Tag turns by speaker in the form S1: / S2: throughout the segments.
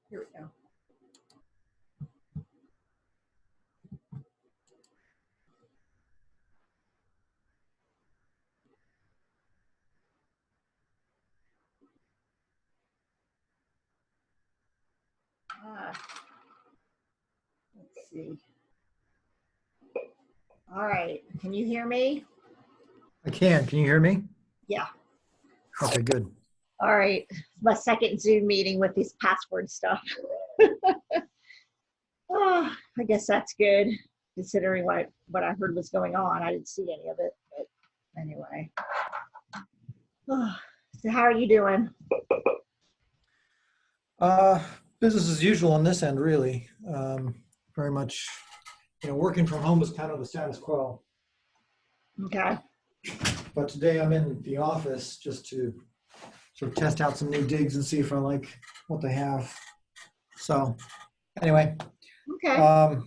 S1: Here we go. Let's see. All right. Can you hear me?
S2: I can. Can you hear me?
S1: Yeah.
S2: Okay, good.
S1: All right. My second Zoom meeting with these password stuff. Oh, I guess that's good, considering what I heard was going on. I didn't see any of it, but anyway. Oh, so how are you doing?
S2: Business as usual on this end, really. Very much, working from home is kind of the status quo.
S1: Okay.
S2: But today I'm in the office just to sort of test out some new digs and see if I like what they have. So anyway,
S1: Okay.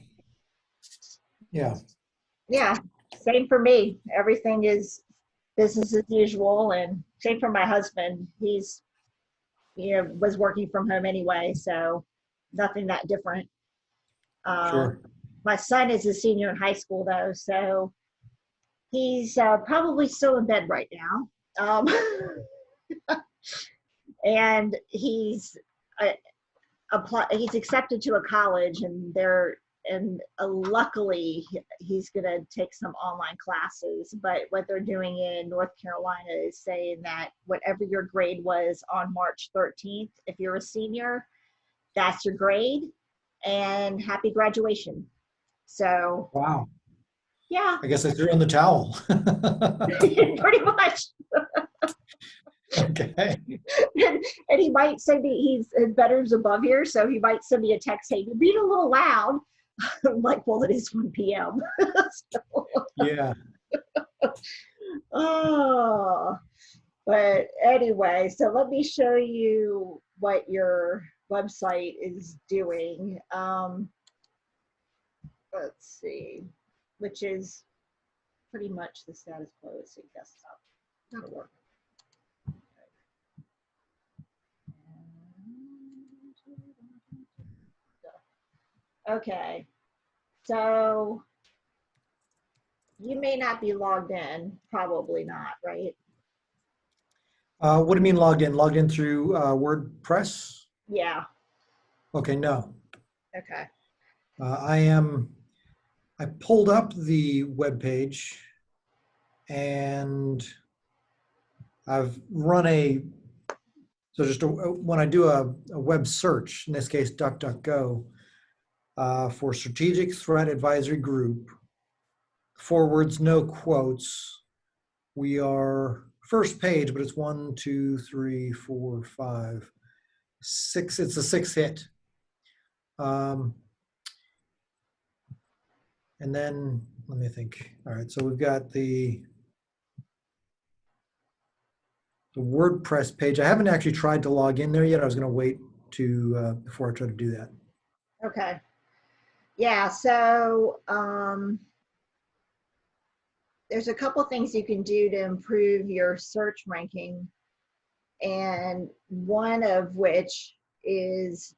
S2: Yeah.
S1: Yeah, same for me. Everything is business as usual, and same for my husband. He's, was working from home anyway, so nothing that different.
S2: Sure.
S1: My son is a senior in high school though, so he's probably still in bed right now. And he's he's accepted to a college, and luckily he's going to take some online classes. But what they're doing in North Carolina is saying that whatever your grade was on March 13th, if you're a senior, that's your grade, and happy graduation. So
S2: Wow.
S1: yeah.
S2: I guess I threw in the towel.
S1: Pretty much.
S2: Okay.
S1: And he might send me, his bedroom's above here, so he might send me a text saying, you're being a little loud. I'm like, well, it is 1 p.m. So,
S2: Yeah.
S1: oh, but anyway, so let me show you what your website is doing. Let's see, which is pretty much the status quo. Let's see, desktop. That'll work. Okay, so you may not be logged in, probably not, right?
S2: What do you mean logged in? Logged in through WordPress?
S1: Yeah.
S2: Okay, no.
S1: Okay.
S2: I pulled up the web page and I've run when I do a web search, in this case, DuckDuckGo, for Strategic Threat Advisory Group, forwards, no quotes. We are first page, but it's 1, 2, 3, 4, 5, 6. It's the sixth hit. And then, let me think. All right, so we've got the WordPress page. I haven't actually tried to log in there yet. I was going to wait to before I try to do that.
S1: Okay. Yeah, so there's a couple things you can do to improve your search ranking, and one of which is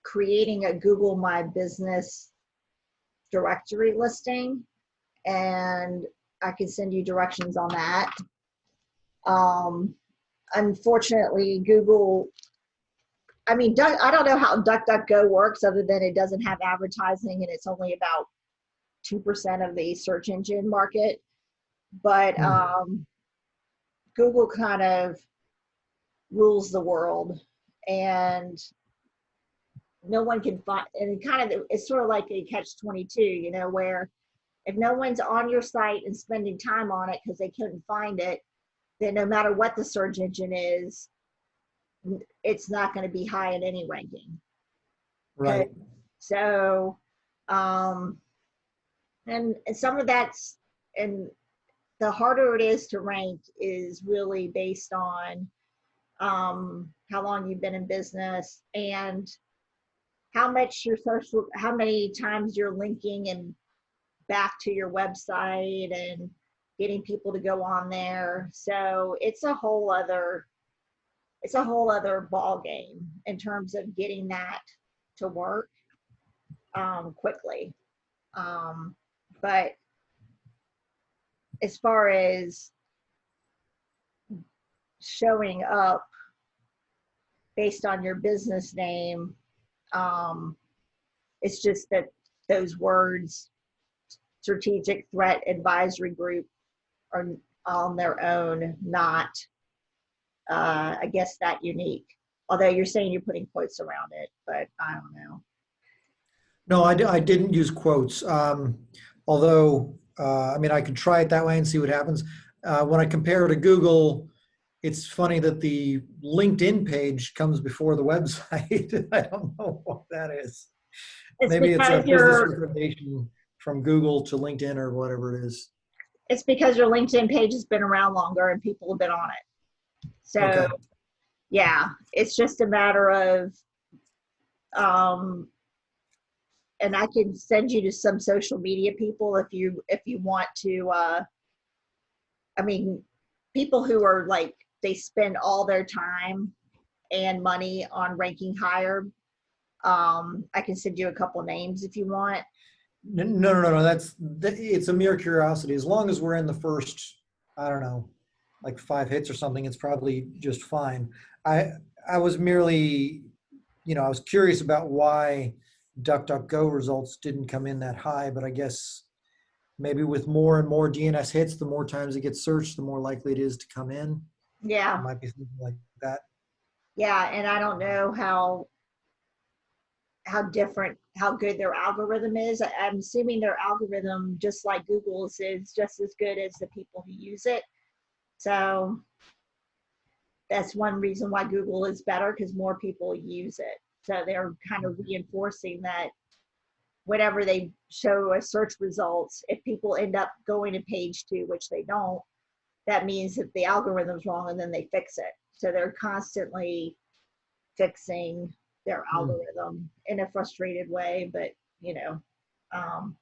S1: creating a Google My Business directory listing, and I can send you directions on that. Unfortunately, Google, I mean, I don't know how DuckDuckGo works other than it doesn't have advertising and it's only about 2% of the search engine market. But
S2: Hmm.
S1: Google kind of rules the world, and no one can find, and it kind of, it's sort of like a catch-22, you know, where if no one's on your site and spending time on it because they couldn't find it, then no matter what the search engine is, it's not going to be high in any ranking. Okay.
S2: Right.
S1: So, um, and some of that's, and the harder it is to rank is really based on how long you've been in business and how much your social, how many times you're linking and back to your website and getting people to go on there. So it's a whole other ball game in terms of getting that to work quickly. Um, but as far as showing up based on your business name, um, it's just that those words, strategic threat advisory group, are on their own not, I guess, that unique. Although you're saying you're putting quotes around it, but I don't know.
S2: No, I didn't use quotes. Although, I mean, I could try it that way and see what happens. When I compare to Google, it's funny that the LinkedIn page comes before the website. I don't know what that is.
S1: It's
S2: Maybe it's a
S1: because
S2: business
S1: your
S2: recommendation from Google to LinkedIn or whatever it is.
S1: it's because your LinkedIn page has been around longer and people have been on it. So
S2: Okay.
S1: yeah, it's just a matter of um, and I can send you to some social media people if you want to. I mean, people who are like they spend all their time and money on ranking higher. I can send you a couple names if you want.
S2: No. It's a mere curiosity. As long as we're in the first, I don't know, like 5 hits or something, it's probably just fine. I I was merely, I was curious about why DuckDuckGo results didn't come in that high, but I guess maybe with more and more DNS hits, the more times it gets searched, the more likely it is to come in. It
S1: Yeah,
S2: might be something like that.
S1: yeah, and I don't know how different, how good their algorithm is. I'm assuming their algorithm, just like Google's, is just as good as the people who use it. So that's one reason why Google is better, because more people use it. So they're kind of reinforcing that whenever they show a search results, if people end up going to page 2, which they don't, that means that the algorithm's wrong and then they fix it. So they're constantly fixing their
S2: Hmm.
S1: algorithm in a frustrated way, but you know, um,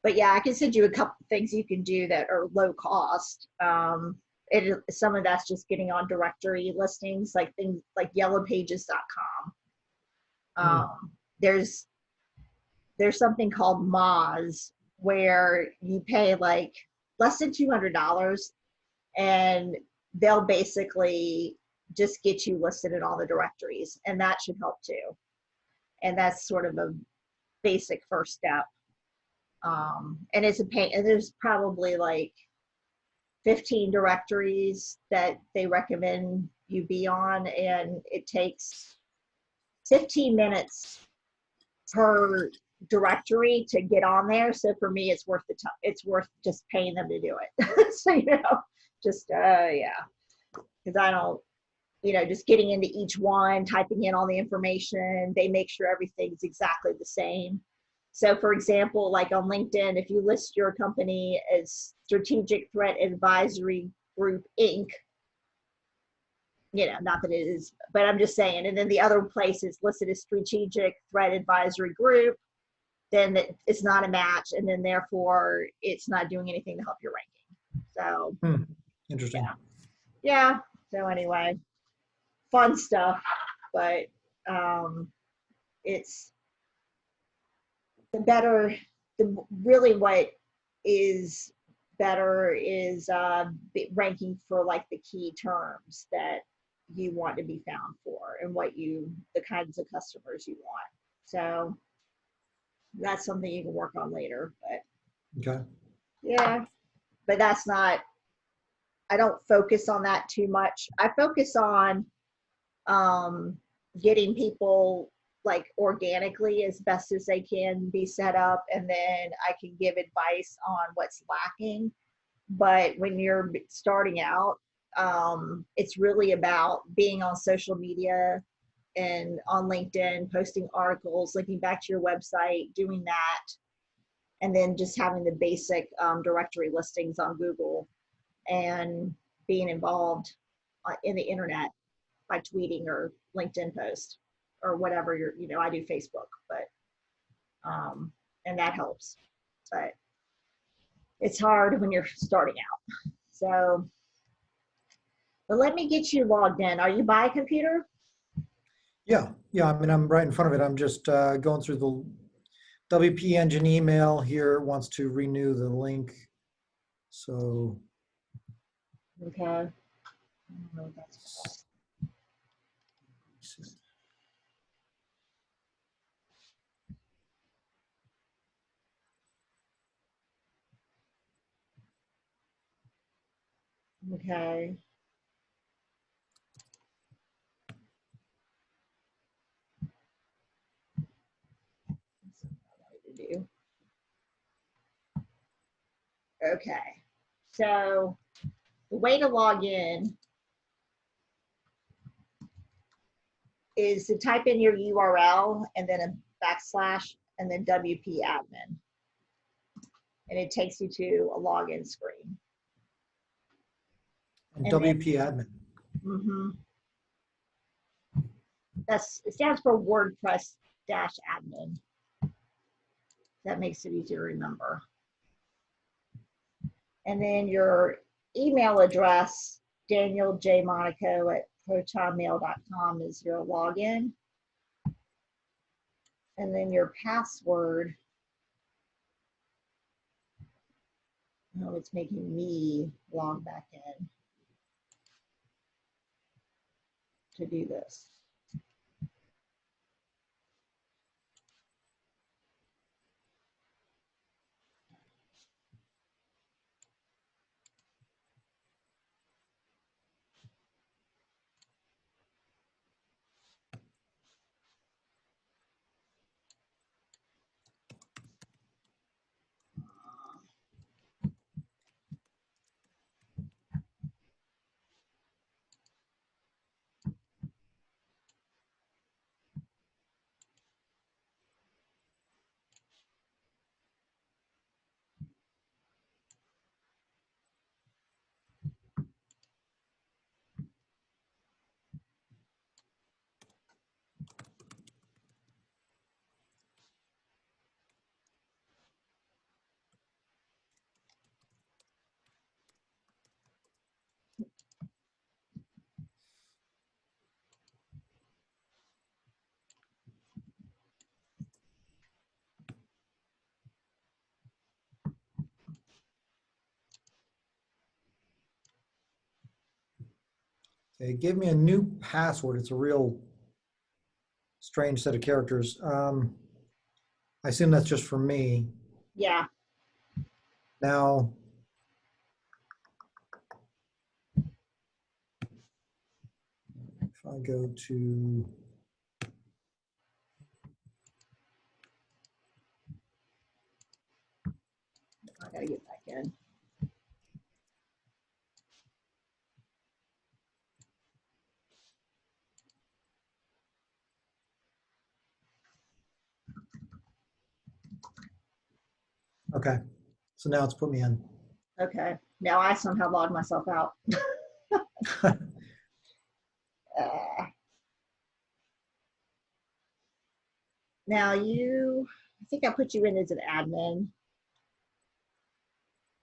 S1: but yeah, I can send you a couple things you can do that are low cost. Some of that's just getting on directory listings, like things like yellowpages.com.
S2: Hmm.
S1: There's something called Moz where you pay like less than $200 and they'll basically just get you listed in all the directories, and that should help too. And that's sort of a basic first step. And it's a pain, and there's probably like 15 directories that they recommend you be on, and it takes 15 minutes per directory to get on there. So for me, it's worth the time. It's worth just paying them to do it. So just yeah, because I don't. just getting into each one, typing in all the information. They make sure everything's exactly the same. So for example, like on LinkedIn, if you list your company as Strategic Threat Advisory Group Inc., not that it is, but I'm just saying, and then the other place is listed as Strategic Threat Advisory Group, then it's not a match, and then therefore it's not doing anything to help your ranking. So
S2: Interesting.
S1: yeah. So anyway, fun stuff, but it's really what is better is ranking for like the key terms that you want to be found for and the kinds of customers you want. So that's something you can work on later, but
S2: Okay.
S1: yeah, but I don't focus on that too much. I focus on getting people like organically as best as they can be set up, and then I can give advice on what's lacking. But when you're starting out, it's really about being on social media and on LinkedIn, posting articles, linking back to your website, doing that, and then just having the basic directory listings on Google and being involved in the internet by tweeting or LinkedIn post or whatever I do Facebook, but and that helps. But it's hard when you're starting out. So, but let me get you logged in. Are you by a computer?
S2: Yeah. I mean, I'm right in front of it. I'm just going through the WP Engine email here. It wants to renew the link. So.
S1: Okay. I don't know what that's about. Okay. That's what I wanted to do. Okay. So the way to log in is to type in your URL and then a backslash and then WP admin. And it takes you to a login screen.
S2: And
S1: And then,
S2: WP admin.
S1: it stands for WordPress -admin. That makes it easier to remember. And then your email address, danieljmonaco@protonmail.com, is your login. And then your password, oh, it's making me log back in to do this.
S2: Okay, give me a new password. It's a real strange set of characters. I assume that's just for me.
S1: Yeah.
S2: Now, if I go to,
S1: I gotta get back in.
S2: Okay. So now it's put me in.
S1: Okay. Now I somehow logged myself out. Uh, now I think I put you in as an admin.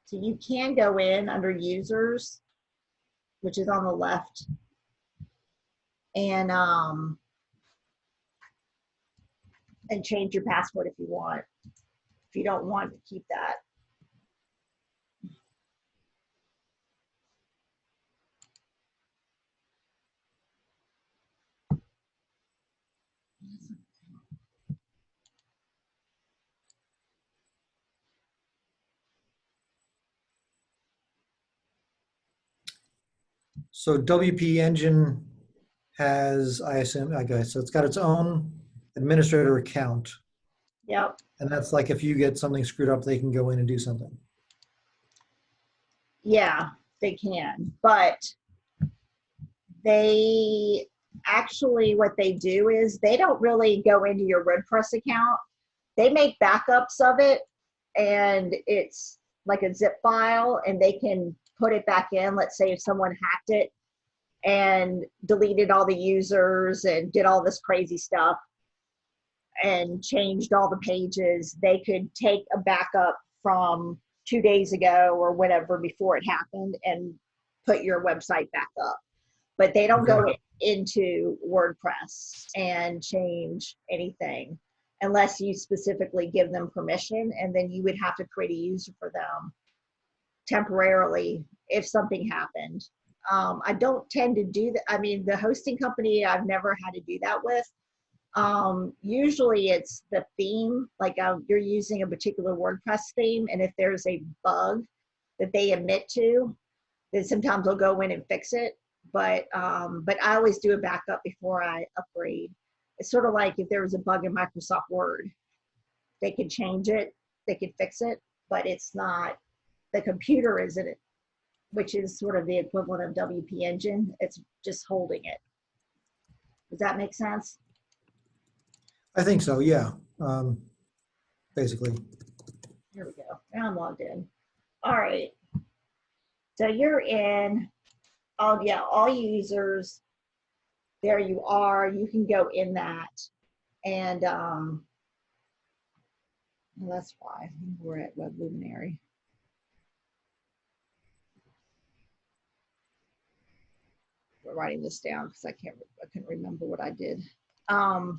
S1: So you can go in under users, which is on the left, and change your password if you want. If you don't want to keep that.
S2: So WP Engine has, I assume, I guess, so it's got its own administrator account.
S1: Yep.
S2: And that's like if you get something screwed up, they can go in and do something.
S1: Yeah, they can. But they actually, what they do is they don't really go into your WordPress account. They make backups of it, and it's like a zip file, and they can put it back in. Let's say if someone hacked it and deleted all the users and did all this crazy stuff and changed all the pages, they could take a backup from 2 days ago or whatever before it happened and put your website back up. But they don't go
S2: Okay.
S1: into WordPress and change anything unless you specifically give them permission, and then you would have to create a user for them temporarily if something happened. I don't tend to do that. I mean, the hosting company, I've never had to do that with. Usually it's the theme, like you're using a particular WordPress theme, and if there's a bug that they admit to, then sometimes they'll go in and fix it. But I always do a backup before I upgrade. It's sort of like if there was a bug in Microsoft Word, they could change it, they could fix it, but it's not, the computer isn't it, which is sort of the equivalent of WP Engine. It's just holding it. Does that make sense?
S2: I think so, yeah. Basically.
S1: Here we go. Now I'm logged in. All right. So you're in. Oh yeah, all users. There you are. You can go in that, and well, that's why we're at Web Luminary. We're writing this down because I couldn't remember what I did. Um,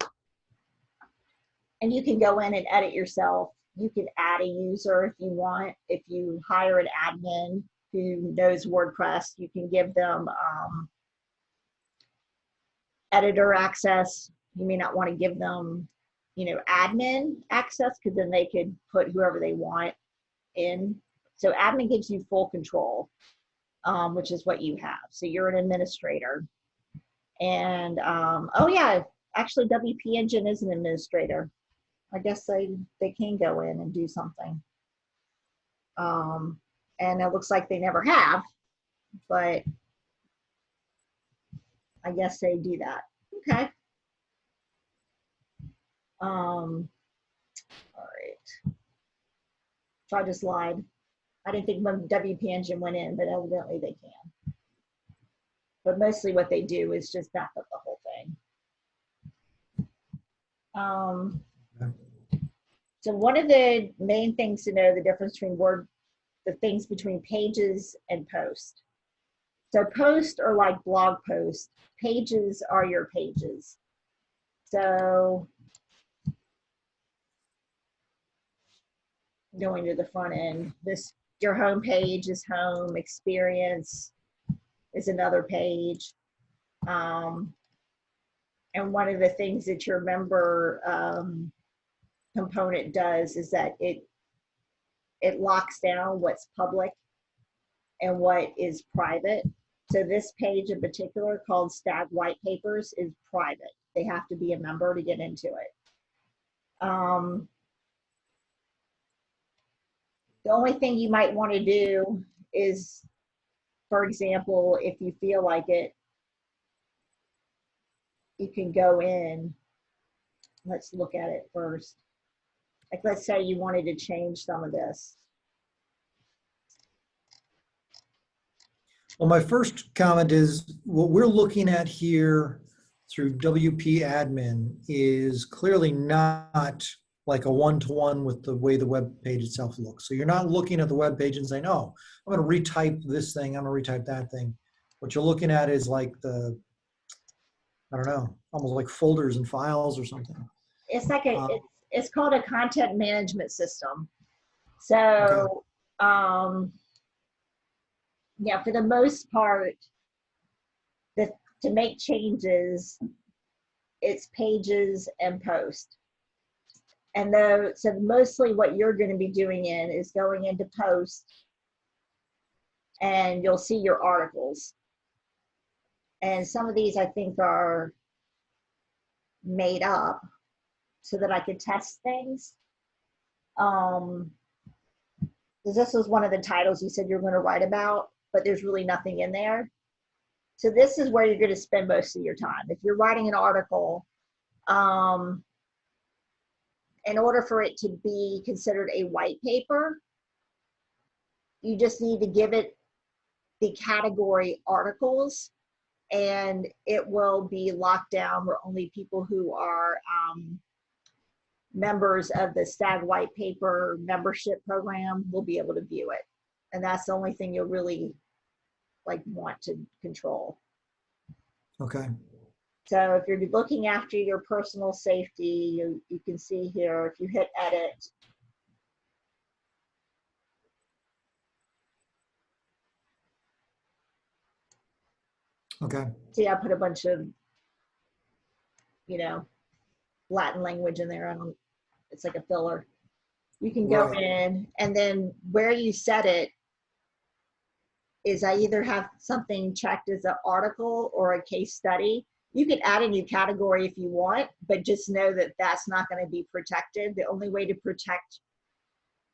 S1: and you can go in and edit yourself. You can add a user if you want. If you hire an admin who knows WordPress, you can give them editor access. You may not want to give them, admin access, because then they could put whoever they want in. So admin gives you full control, which is what you have. So you're an administrator. And oh yeah, actually WP Engine is an administrator. I guess they can go in and do something. And it looks like they never have, but I guess they do that. Okay. All right. So I just lied. I didn't think when WP Engine went in, but evidently they can. But mostly what they do is just back up the whole thing.
S2: Okay.
S1: So one of the main things to know, the difference between the things between pages and post. So posts are like blog posts. Pages are your pages. So going to the front end, your home page is home, experience is another page. And one of the things that your member component does is that it locks down what's public and what is private. So this page in particular, called Stag White Papers, is private. They have to be a member to get into it. The only thing you might want to do is, for example, if you feel like it, you can go in. Let's look at it first. Like, let's say you wanted to change some of this.
S2: Well, my first comment is what we're looking at here through WP admin is clearly not like a one-to-one with the way the web page itself looks. So you're not looking at the web page and saying, oh, I'm going to retype this thing, I'm going to retype that thing. What you're looking at is like the, I don't know, almost like folders and files or something.
S1: It's like
S2: Uh,
S1: it's called a content management system.
S2: okay,
S1: So, yeah, for the most part, the, to make changes, it's pages and post. And though, so mostly what you're going to be doing is going into post, and you'll see your articles. And some of these I think are made up so that I could test things. This was one of the titles you said you're going to write about, but there's really nothing in there. So this is where you're going to spend most of your time. If you're writing an article, in order for it to be considered a white paper, you just need to give it the category articles, and it will be locked down where only people who are members of the STAG White Paper membership program will be able to view it. And that's the only thing you'll really like want to control.
S2: okay.
S1: So if you're looking after your personal safety, you can see here, if you hit edit,
S2: Okay.
S1: see I put a bunch of, you know, Latin language in there. It's like a filler. You can go
S2: Right.
S1: in, and then where you set it is I either have something checked as an article or a case study. You can add a new category if you want, but just know that that's not going to be protected. The only way to protect,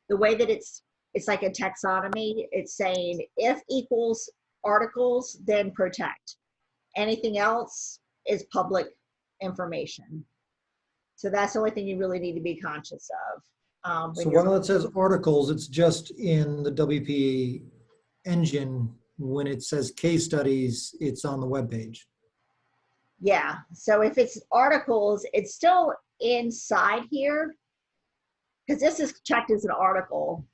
S1: the way that it's like a taxonomy, it's saying if equals articles, then protect. Anything else is public information. So that's the only thing you really need to be conscious of. When
S2: So
S1: you're,
S2: while it says articles, it's just in the WP engine. When it says case studies, it's on the web page.
S1: yeah. So if it's articles, it's still inside here because this is checked as an article,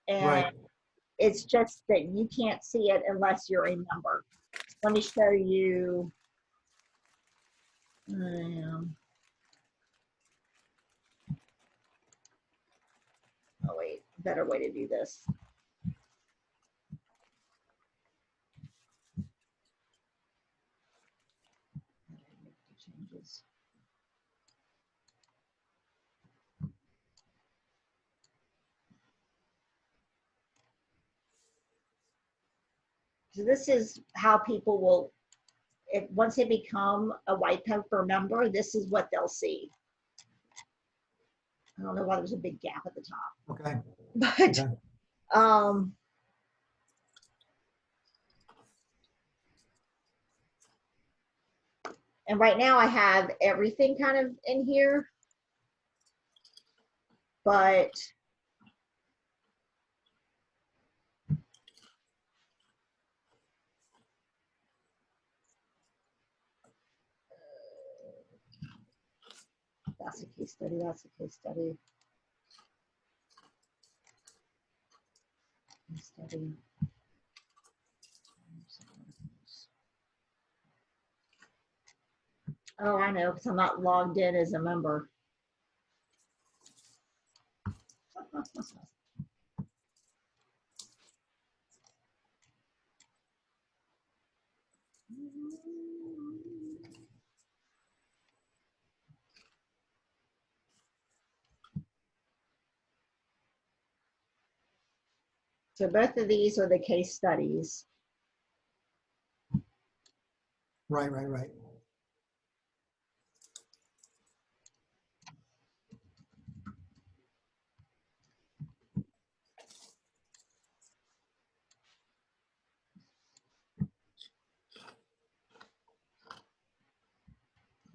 S1: and
S2: Right.
S1: it's just that you can't see it unless you're a member. Let me show you. Oh wait, better way to do this. Changes. So this is how people will, if once they become a white paper member, this is what they'll see. I don't know why there's a big gap at the top,
S2: Okay.
S1: but
S2: Okay.
S1: and right now I have everything kind of in here, but that's a case study, that's a case study. Case study. Oh, I know, because I'm not logged in as a member. So both of these are the case studies.
S2: Right. Right. Right.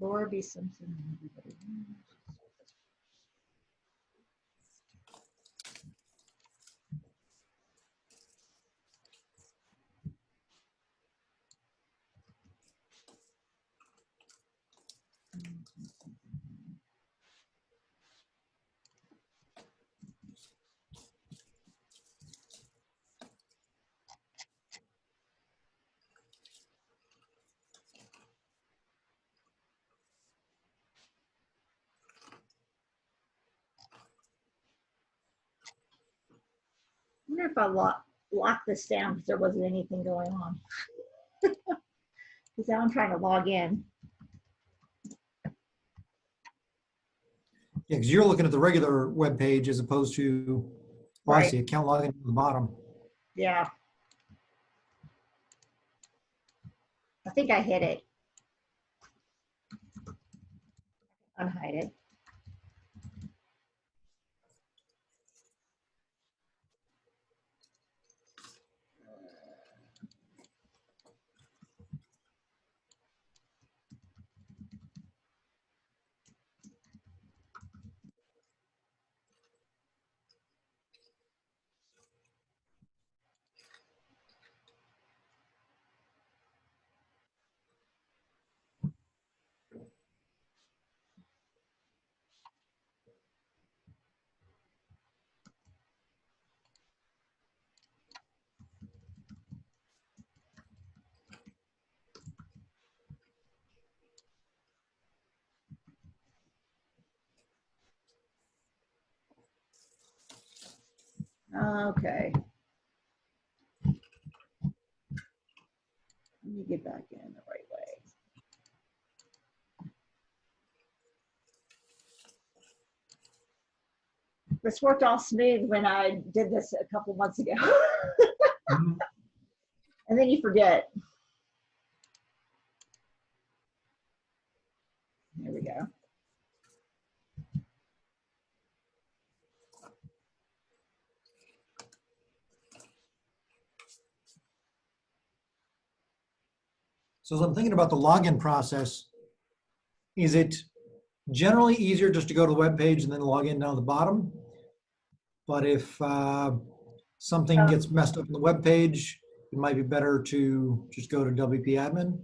S1: Laura B. Simpson. wonder if I locked this down because there wasn't anything going on. Because now I'm trying to log in.
S2: Yeah, because you're looking at the regular web page as opposed to, oh, I
S1: Right.
S2: see, account login at the bottom.
S1: Yeah. I think I hit it. Unhide it. Okay. Let me get back in the right way. This worked all smooth when I did this a couple months ago.
S2: Mhm.
S1: And then you forget. There we go.
S2: So as I'm thinking about the login process, is it generally easier just to go to the web page and then log in down at the bottom? But if something gets messed up in the web page, it might be better to just go to WP admin.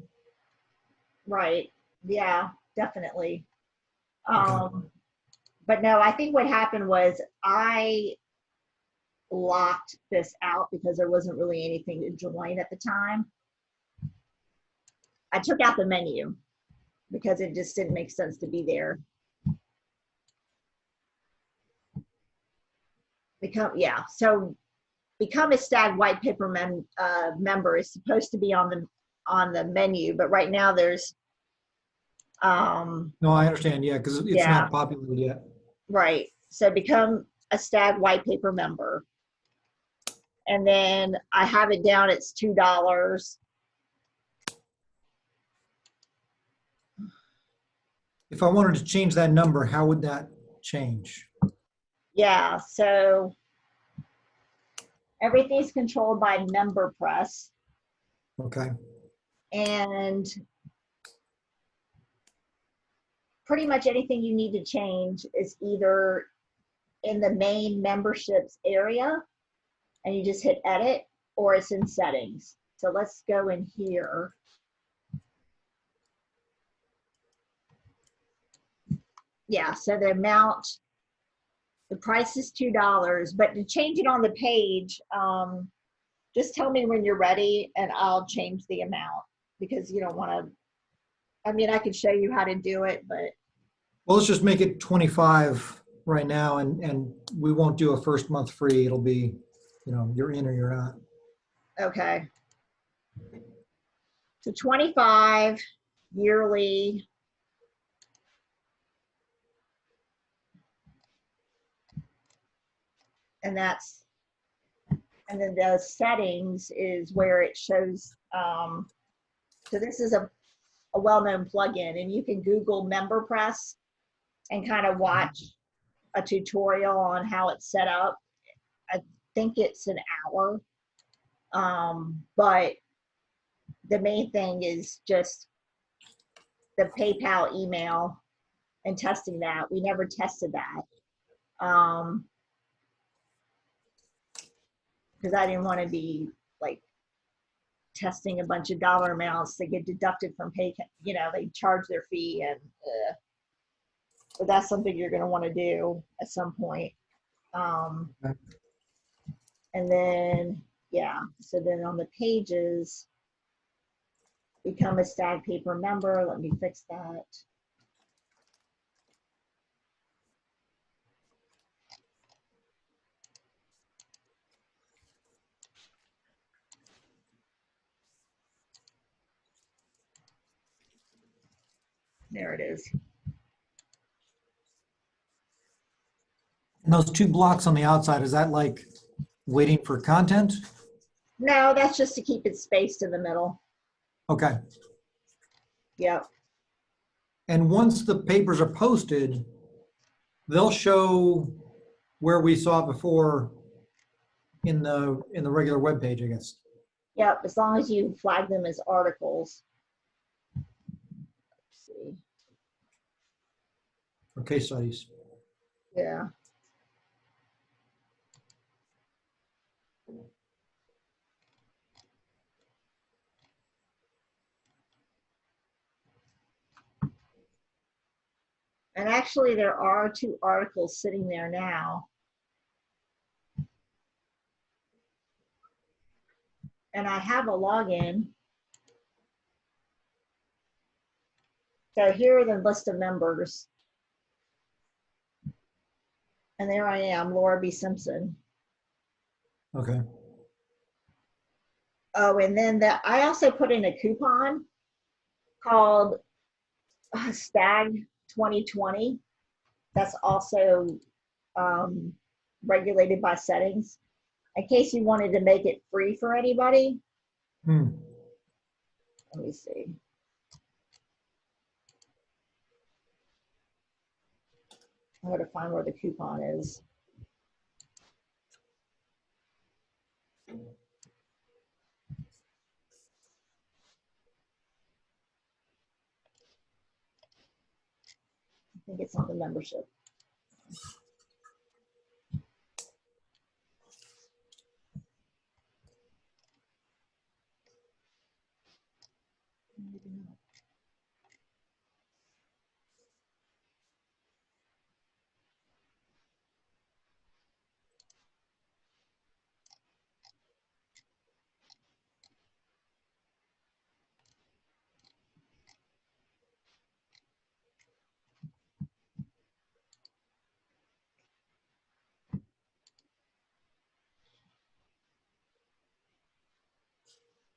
S1: Right. Yeah, definitely.
S2: Okay.
S1: But no, I think what happened was I locked this out because there wasn't really anything to join at the time. I took out the menu because it just didn't make sense to be there. So become a stag white paper member is supposed to be on the menu, but right now there's
S2: No, I understand. Yeah, because it's
S1: yeah,
S2: not popular yet.
S1: right. So become a stag white paper member. And then I have it down, it's $2.
S2: If I wanted to change that number, how would that change?
S1: Yeah, so everything's controlled by Wordpress,
S2: Okay.
S1: and pretty much anything you need to change is either in the main memberships area and you just hit edit, or it's in settings. So let's go in here. Yeah, so the price is $2, but to change it on the page, just tell me when you're ready and I'll change the amount, because you don't want to, I mean, I could show you how to do it, but
S2: Well, let's just make it 25 right now, and we won't do a first month free. It'll be, you're in or you're out.
S1: okay. So 25 yearly. And then the settings is where it shows. So this is a well-known plugin, and you can Google Wordpress and kind of watch a tutorial on how it's set up. I think it's an hour. But the main thing is just the PayPal email and testing that. We never tested that because I didn't want to be like testing a bunch of dollar amounts that get deducted from pay. They charge their fee, and so that's something you're going to want to do at some point.
S2: Okay.
S1: And then, yeah, so then on the pages, become a stag paper member. Let me fix that. There it is.
S2: And those two blocks on the outside, is that like waiting for content?
S1: No, that's just to keep it spaced in the middle.
S2: Okay.
S1: Yep.
S2: And once the papers are posted, they'll show where we saw it before in the regular web page, I guess.
S1: Yep. As long as you flag them as articles. Let's see.
S2: Or case studies.
S1: Yeah. And actually, there are 2 articles sitting there now. And I have a login. So here are the list of members. And there I am, Laura B. Simpson.
S2: Okay.
S1: Oh, and then I also put in a coupon called Stag 2020. That's also regulated by settings. In case you wanted to make it free for anybody.
S2: Hmm.
S1: Let me see. I'm going to find where the coupon is. I think it's on the membership.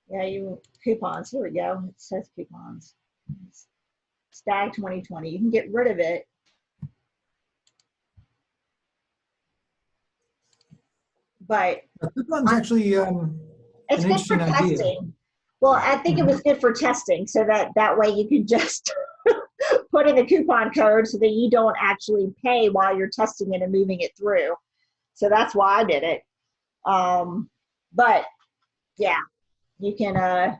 S1: Yeah, you coupons. Here we go. It says coupons. Stag 2020. You can get rid of it. But
S2: Coupon's actually an
S1: it's good for
S2: interesting idea.
S1: testing. Well, I think it was good for testing so that way you can just put in the coupon code so that you don't actually pay while you're testing it and moving it through. So that's why I did it. But yeah, you can,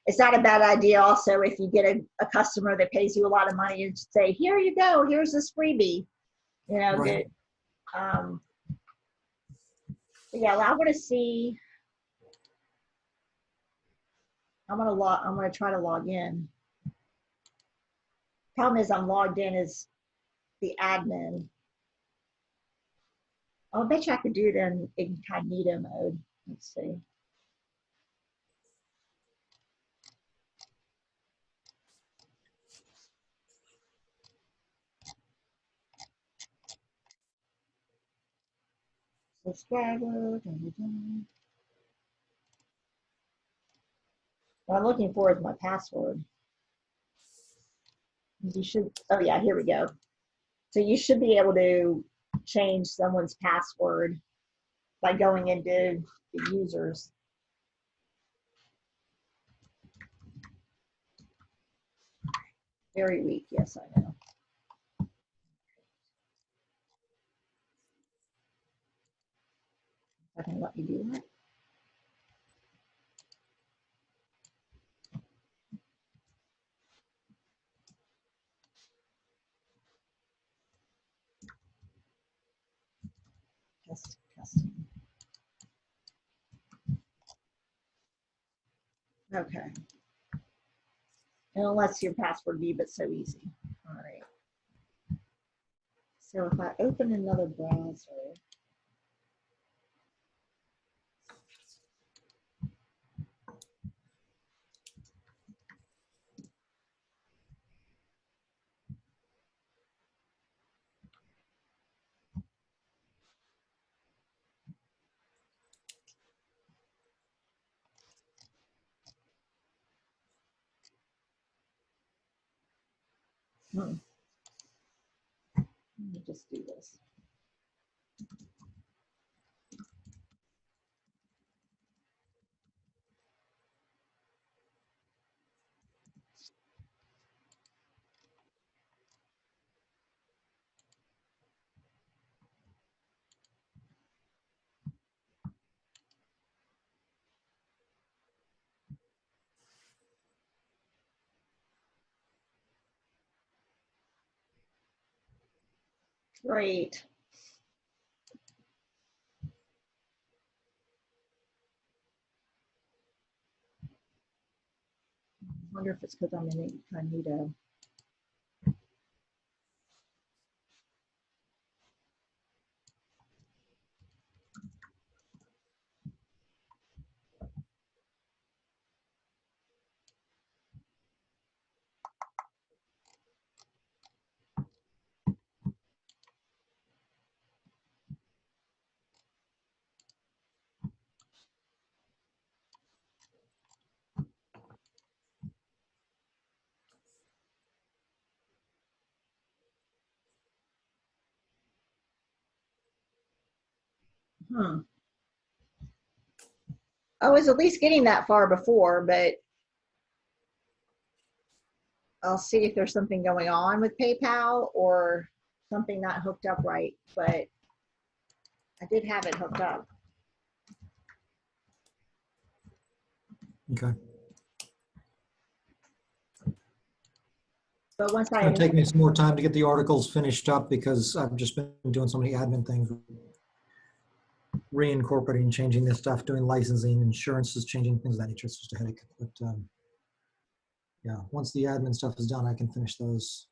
S1: it's not a bad idea also if you get a customer that pays you a lot of money and say, here you go, here's this freebie, you know,
S2: Right.
S1: yeah, well, I want to see, I'm going to try to log in. Problem is I'm logged in as the admin. I'll bet you I could do it in incognito mode. Let's see. Subscriber. What I'm looking for is my password. You should, oh yeah, here we go. So you should be able to change someone's password by going into the users. Very weak, yes, I know. I can let you do that. Testing. Okay. And unless your password be, but so easy. All right. So if I open another browser, Hmm. Let me just do this. Great. I wonder if it's because I'm incognito. Hmm. I was at least getting that far before, but I'll see if there's something going on with PayPal or something not hooked up right. But I did have it hooked up.
S2: Okay.
S1: But once
S2: It's going to take me some more time to get the articles finished up because I've just been doing so many admin things, reincorporating, changing this stuff, doing licensing, insurances, changing things of that nature. It's just a headache. But yeah, once the admin stuff is done, I can finish those.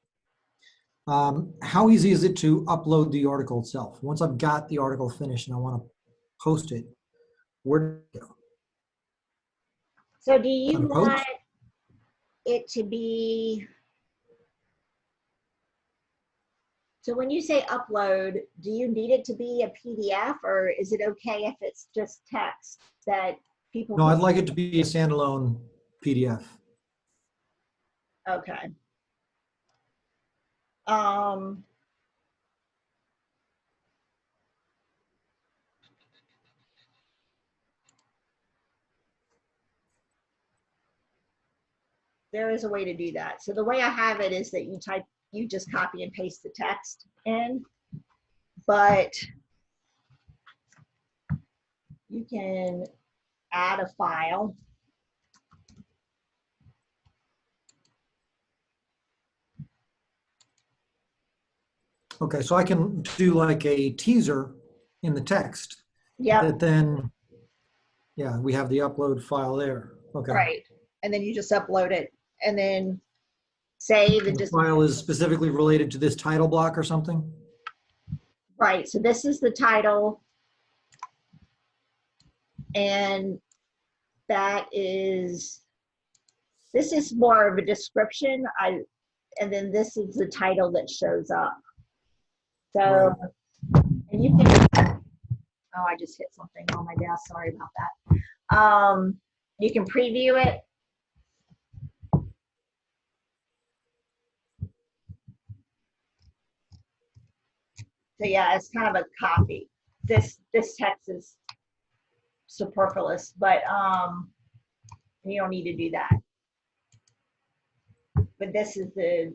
S2: How easy is it to upload the article itself? Once I've got the article finished and I want to post it, where do I go?
S1: So do you
S2: On
S1: want
S2: post?
S1: it to be, so when you say upload, do you need it to be a PDF or is it okay if it's just text that people
S2: No,
S1: can?
S2: I'd like it to be a standalone PDF.
S1: Okay. Um, there is a way to do that. So the way I have it is that you just copy and paste the text in, but you can add a file.
S2: Okay, so I can do like a teaser in the text
S1: Yep,
S2: that then, yeah, we have the upload file there. Okay.
S1: right. And then you just upload it and then save and
S2: And the
S1: just,
S2: file is specifically related to this title block or something?
S1: right. So this is the title and this is more of a description. And then this is the title that shows up. So,
S2: Right.
S1: and you can, oh, I just hit something on my desk. Sorry about that. You can preview it. So yeah, it's kind of a copy. This text is superfluous, but you don't need to do that. But that's the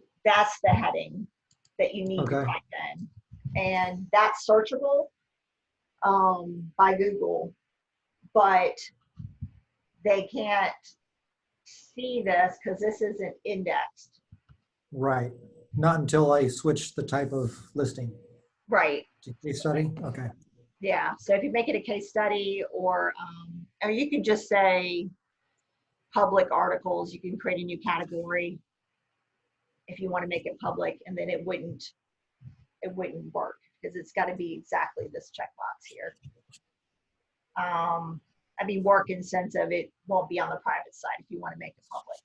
S1: heading that you need to
S2: Okay.
S1: type in, and that's searchable by Google, but they can't see this because this isn't indexed.
S2: Right. Not until I switch the type of listing.
S1: Right.
S2: Case study? Okay.
S1: Yeah. So if you make it a case study or you can just say public articles, you can create a new category if you want to make it public, and then it wouldn't work because it's got to be exactly this checkbox here. I mean, work in sense of it won't be on the private side if you want to make it public.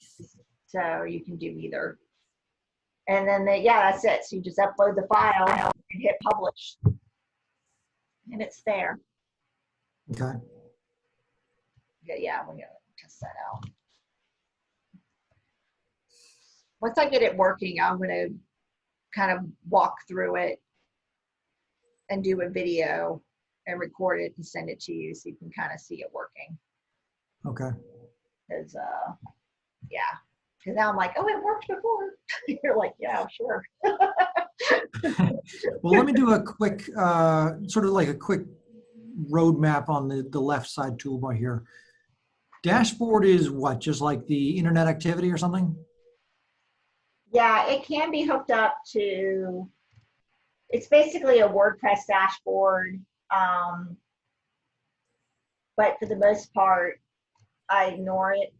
S1: So you can do either. And then, yeah, that's it. So you just upload the file and hit publish. And it's there.
S2: Okay.
S1: Yeah, we're going to test that out. Once I get it working, I'm going to kind of walk through it and do a video and record it and send it to you so you can kind of see it working.
S2: Okay.
S1: Because, yeah. Because now I'm like, oh, it worked before. You're like, yeah, sure.
S2: Well, let me do a quick, sort of like a quick roadmap on the left side toolbar here. Dashboard is what? Just like the internet activity or something?
S1: Yeah, it can be hooked up to, it's basically a WordPress dashboard. But for the most part, I ignore it.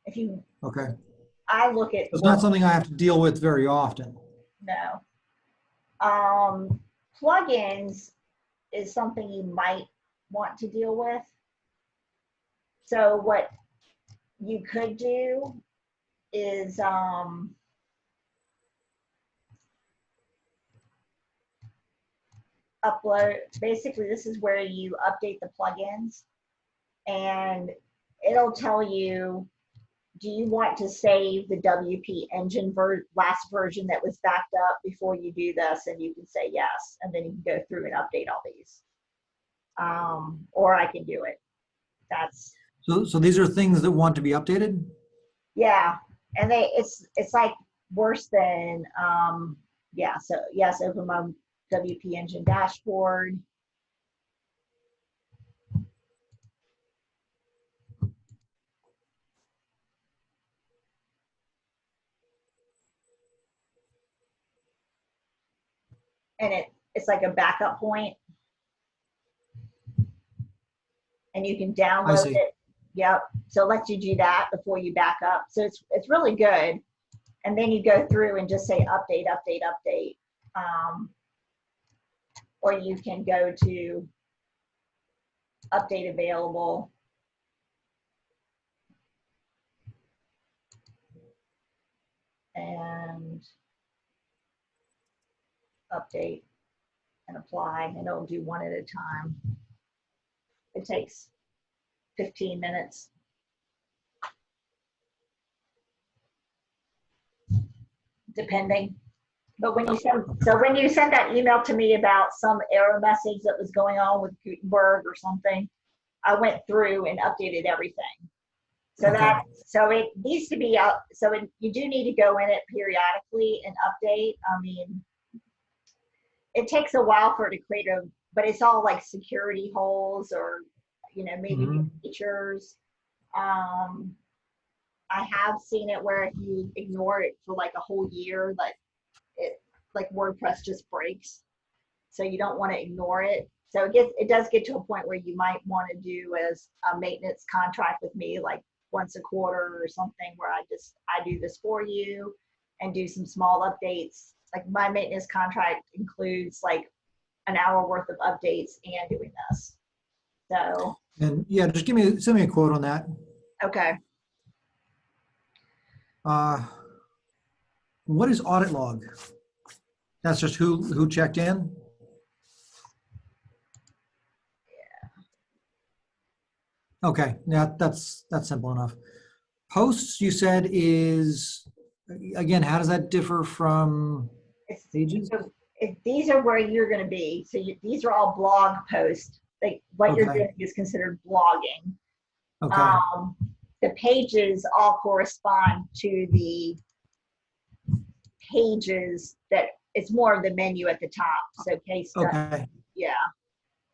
S1: If you,
S2: Okay.
S1: I look at
S2: It's
S1: what,
S2: not something I have to deal with very often.
S1: no. Plugins is something you might want to deal with. So what you could do is upload, basically this is where you update the plugins and it'll tell you, do you want to save the WP engine last version that was backed up before you do this? And you can say yes, and then you can go through and update all these. Or I can do it. That's,
S2: So these are things that want to be updated?
S1: yeah. And it's like worse than, yeah. So yes, open my WP engine dashboard. And it's like a backup point, and you can
S2: I
S1: download
S2: see.
S1: it. Yep. So it lets you do that before you back up. So it's really good. And then you go through and just say update, update, update. Or you can go to update available. And update and apply, and it'll do one at a time. It takes 15 minutes. Depending. But when you send that email to me about some error message that was going on with Gutenberg or something, I went through and updated everything. So
S2: Okay.
S1: so it needs to be out. So you do need to go in it periodically and update. I mean, it takes a while for it to create but it's all like security holes or, maybe new features. I have seen it where if you ignore it for like a whole year, like WordPress just breaks. So you don't want to ignore it. So it does get to a point where you might want to do as a maintenance contract with me, like once a quarter or something, where I do this for you and do some small updates. Like my maintenance contract includes like an hour worth of updates and doing this. So,
S2: And yeah, just send me a quote on that.
S1: okay.
S2: What is audit log? That's just who checked in? Okay, yeah, that's simple enough. Posts, you said, is, again, how does that differ from pages?
S1: These are where you're going to be. So these are all blog posts. Like what you're doing is considered blogging.
S2: Okay.
S1: The pages all correspond to the pages that it's more of the menu at the top. So case study.
S2: Okay.
S1: Yeah.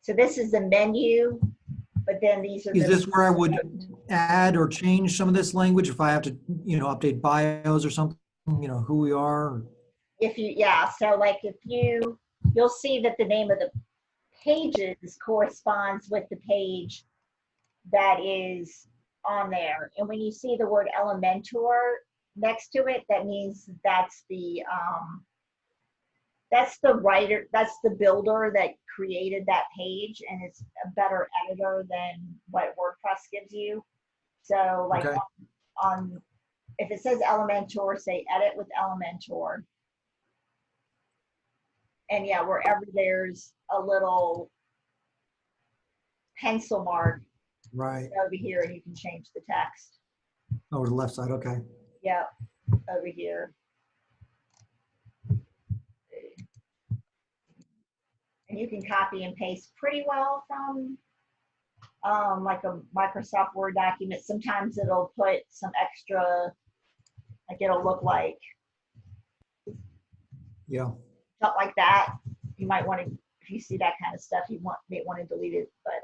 S1: So this is the menu, but then these are.
S2: Is this where I would add or change some of this language if I have to, update bios or something, who we are?
S1: So like you'll see that the name of the pages corresponds with the page that is on there. And when you see the word Elementor next to it, that means that's the writer, that's the builder that created that page, and it's a better editor than what WordPress gives you. So like on if it says Elementor, say edit with Elementor. And yeah, wherever there's a little pencil mark,
S2: right
S1: over here, and you can change the text.
S2: Over the left side, okay.
S1: Yep, over here. And you can copy and paste pretty well from like a Microsoft Word document. Sometimes it'll put some extra, like it'll look like
S2: Yeah.
S1: stuff like that. You might want to, if you see that kind of stuff, may want to delete it. But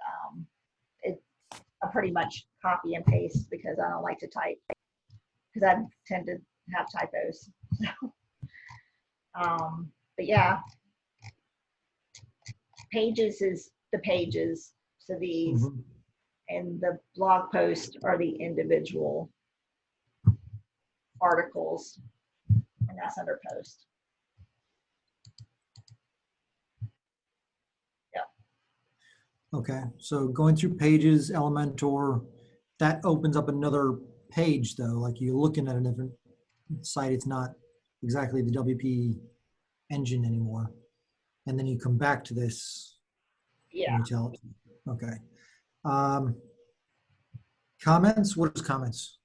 S1: I pretty much copy and paste because I don't like to type because I tend to have typos. But yeah, pages is the pages. So these
S2: Mhm.
S1: and the blog posts are the individual articles, and that's under post.
S2: Okay, so going through Pages, Elementor, that opens up another page though, like you're looking at a different site. It's not exactly the WP engine anymore. And then you come back to this
S1: Yeah.
S2: and you tell it. Okay. Um, comments, what is comments?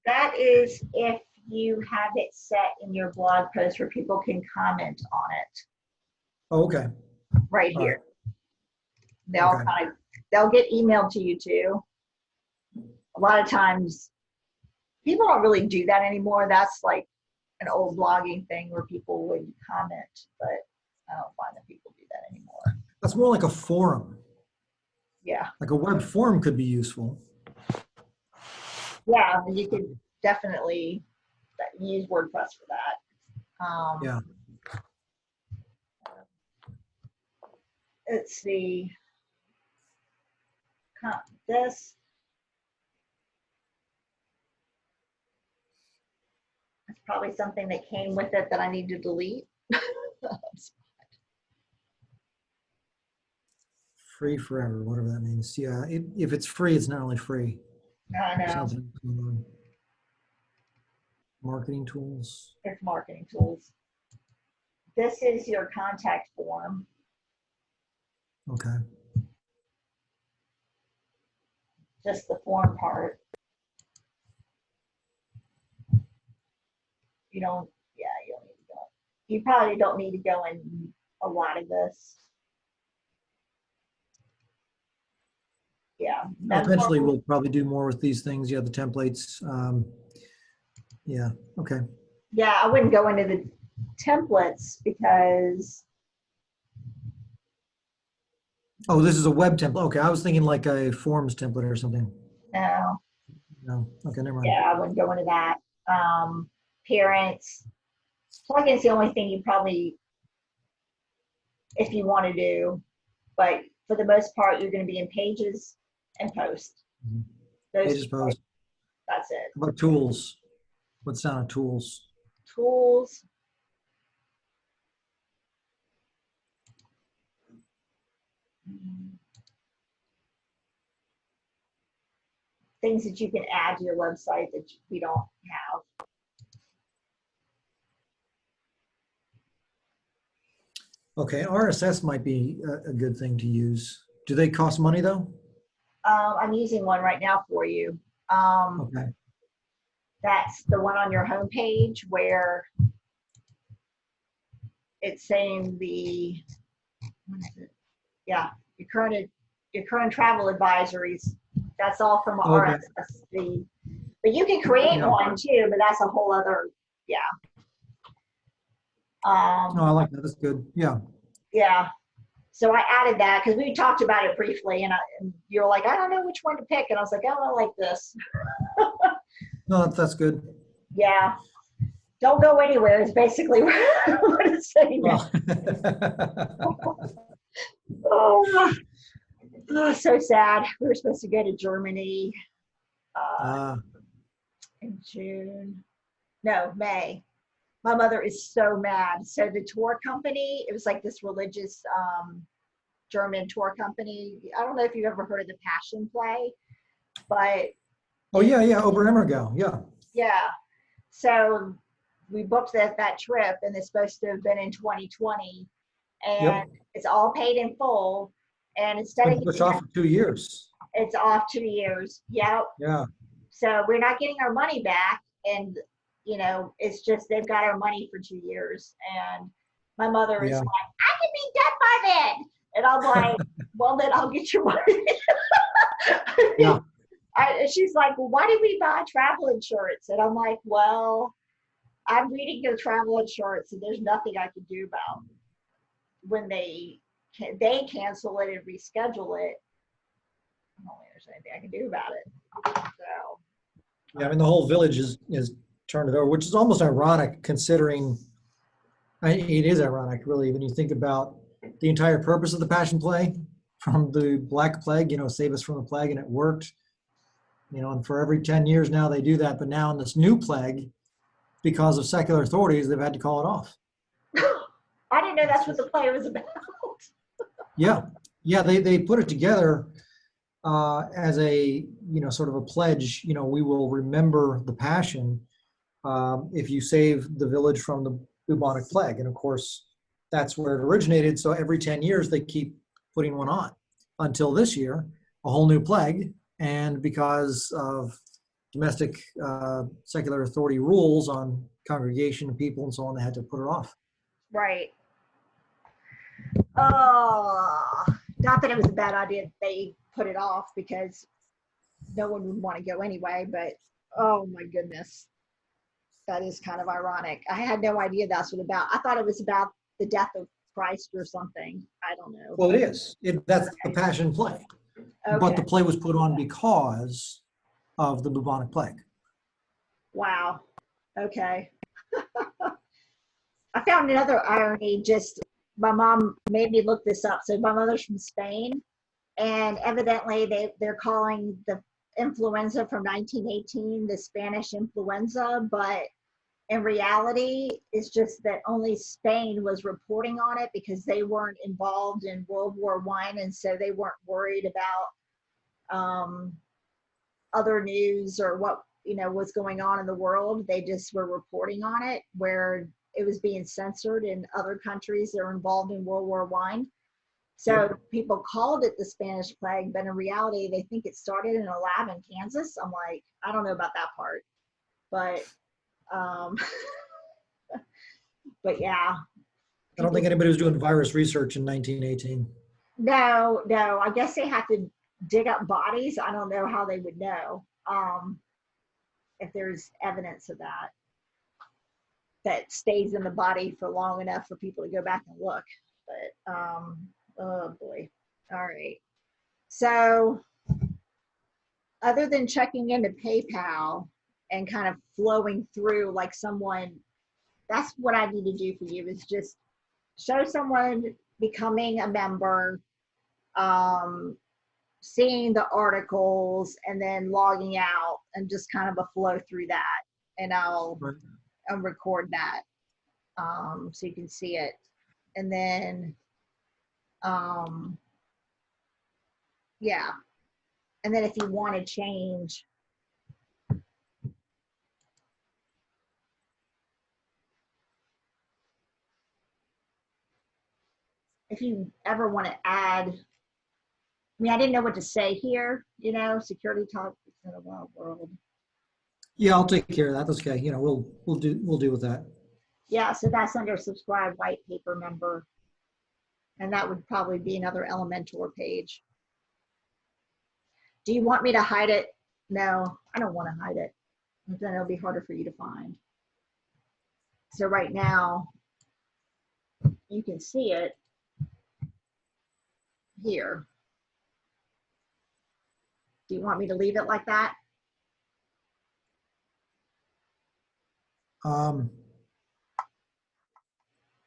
S1: That is if you have it set in your blog post where people can comment on it
S2: Oh, okay,
S1: right
S2: all right,
S1: here. They'll
S2: okay.
S1: kind of, they'll get emailed to you too. A lot of times people don't really do that anymore. That's like an old blogging thing where people would comment, but I don't find that people do that anymore.
S2: That's more like a forum.
S1: Yeah.
S2: Like a web forum could be useful.
S1: Yeah, you could definitely use WordPress for that.
S2: Yeah,
S1: Let's see. This is probably something that came with it that I need to delete.
S2: free forever, whatever that means. Yeah, if it's free, it's not really free.
S1: I know.
S2: Something. Marketing tools.
S1: It's marketing tools. This is your contact form.
S2: Okay.
S1: Just the form part. You don't, yeah, you don't need to go. You probably don't need to go in a lot of this. Yeah.
S2: Eventually, we'll probably do more with these things. Yeah, the templates. Yeah. Okay.
S1: Yeah, I wouldn't go into the templates because
S2: Oh, this is a web template. Okay, I was thinking like a forms template or something.
S1: no,
S2: No. Okay, never mind.
S1: yeah, I wouldn't go into that. Parents, plugin's the only thing you probably, if you want to do, but for the most part, you're going to be in pages and post.
S2: Mhm.
S1: Those
S2: Pages
S1: two,
S2: post.
S1: that's it.
S2: How about tools? What's down on tools?
S1: Tools. Things that you can add to your website that we don't have.
S2: Okay, RSS might be a good thing to use. Do they cost money though?
S1: I'm using one right now for you.
S2: Okay.
S1: That's the one on your homepage where it's saying the, what is it? Yeah, your current travel advisories. That's all from
S2: Okay.
S1: RSS feed. But you can create
S2: Yeah.
S1: one too, but that's a whole other, yeah.
S2: No, I like that. That's good. Yeah.
S1: Yeah. So I added that because we talked about it briefly, and you're like, I don't know which one to pick, and I was like, oh, I like this.
S2: No, that's good.
S1: Yeah. Don't go anywhere is basically what it's saying.
S2: Well.
S1: Oh, so sad. We were supposed to go to Germany in June. No, May. My mother is so mad. So the tour company, it was like this religious German tour company. I don't know if you've ever heard of the Passion Play, but
S2: Oh yeah, yeah, Oberammergau. Yeah.
S1: yeah. So we booked that trip, and it's supposed to have been in 2020, and
S2: Yep.
S1: it's all paid in full. And
S2: It's
S1: instead of
S2: been pushed off for 2 years.
S1: it's off 2 years. Yep.
S2: Yeah.
S1: So we're not getting our money back. And, it's just they've got our money for 2 years. And my mother is
S2: Yeah.
S1: like, I can be dead by then. And I'm like, well, then I'll get your money.
S2: Yeah.
S1: She's like, well, why did we buy travel insurance? And I'm like, well, I'm reading your travel insurance and there's nothing I can do about when they cancel it and reschedule it. I don't think there's anything I can do about it. So
S2: Yeah, I mean, the whole village is turned it over, which is almost ironic considering, it is ironic, really, when you think about the entire purpose of the Passion Play from the Black Plague, save us from the plague, and it worked. And for every 10 years now they do that, but now in this new plague, because of secular authorities, they've had to call it off.
S1: I didn't know that's what the play was about.
S2: Yeah, yeah, they put it together as a sort of a pledge. We will remember the Passion if you save the village from the bubonic plague, and of course that's where it originated. So every 10 years they keep putting one on until this year, a whole new plague, and because of domestic secular authority rules on congregation and people and so on, they had to put it off.
S1: Right. Oh, not that it was a bad idea that they put it off because no one would want to go anyway, but oh my goodness. That is kind of ironic. I had no idea that's what about. I thought it was about the death of Christ or something. I don't know.
S2: Well, it is. That's the Passion Play.
S1: Okay.
S2: But the play was put on because of the bubonic plague.
S1: Wow. Okay. I found another irony. Just my mom made me look this up. So my mother's from Spain, and evidently they're calling the influenza from 1918 the Spanish influenza, but in reality, it's just that only Spain was reporting on it because they weren't involved in World War I, and so they weren't worried about other news or what was going on in the world. They just were reporting on it, where it was being censored in other countries that are involved in World War I. So people called it the Spanish plague, but in reality, they think it started in a lab in Kansas. I'm like, I don't know about that part, but but yeah.
S2: I don't think anybody was doing virus research in 1918.
S1: No, I guess they have to dig up bodies. I don't know how they would know if there's evidence of that stays in the body for long enough for people to go back and look. But oh boy. All right. So other than checking into PayPal and kind of flowing through like someone, that's what I need to do for you, is just show someone becoming a member, seeing the articles, and then logging out, and just kind of a flow through that. And I'll record that so you can see it. And then, yeah. And then if you want to change, if you ever want to add, I mean, I didn't know what to say here, security talk in a wild world.
S2: Yeah, I'll take care of that. That's okay. We'll deal with that.
S1: Yeah, so that's under subscribe white paper member. And that would probably be another Elementor page. Do you want me to hide it? No, I don't want to hide it. Then it'll be harder for you to find. So right now, you can see it here. Do you want me to leave it like that?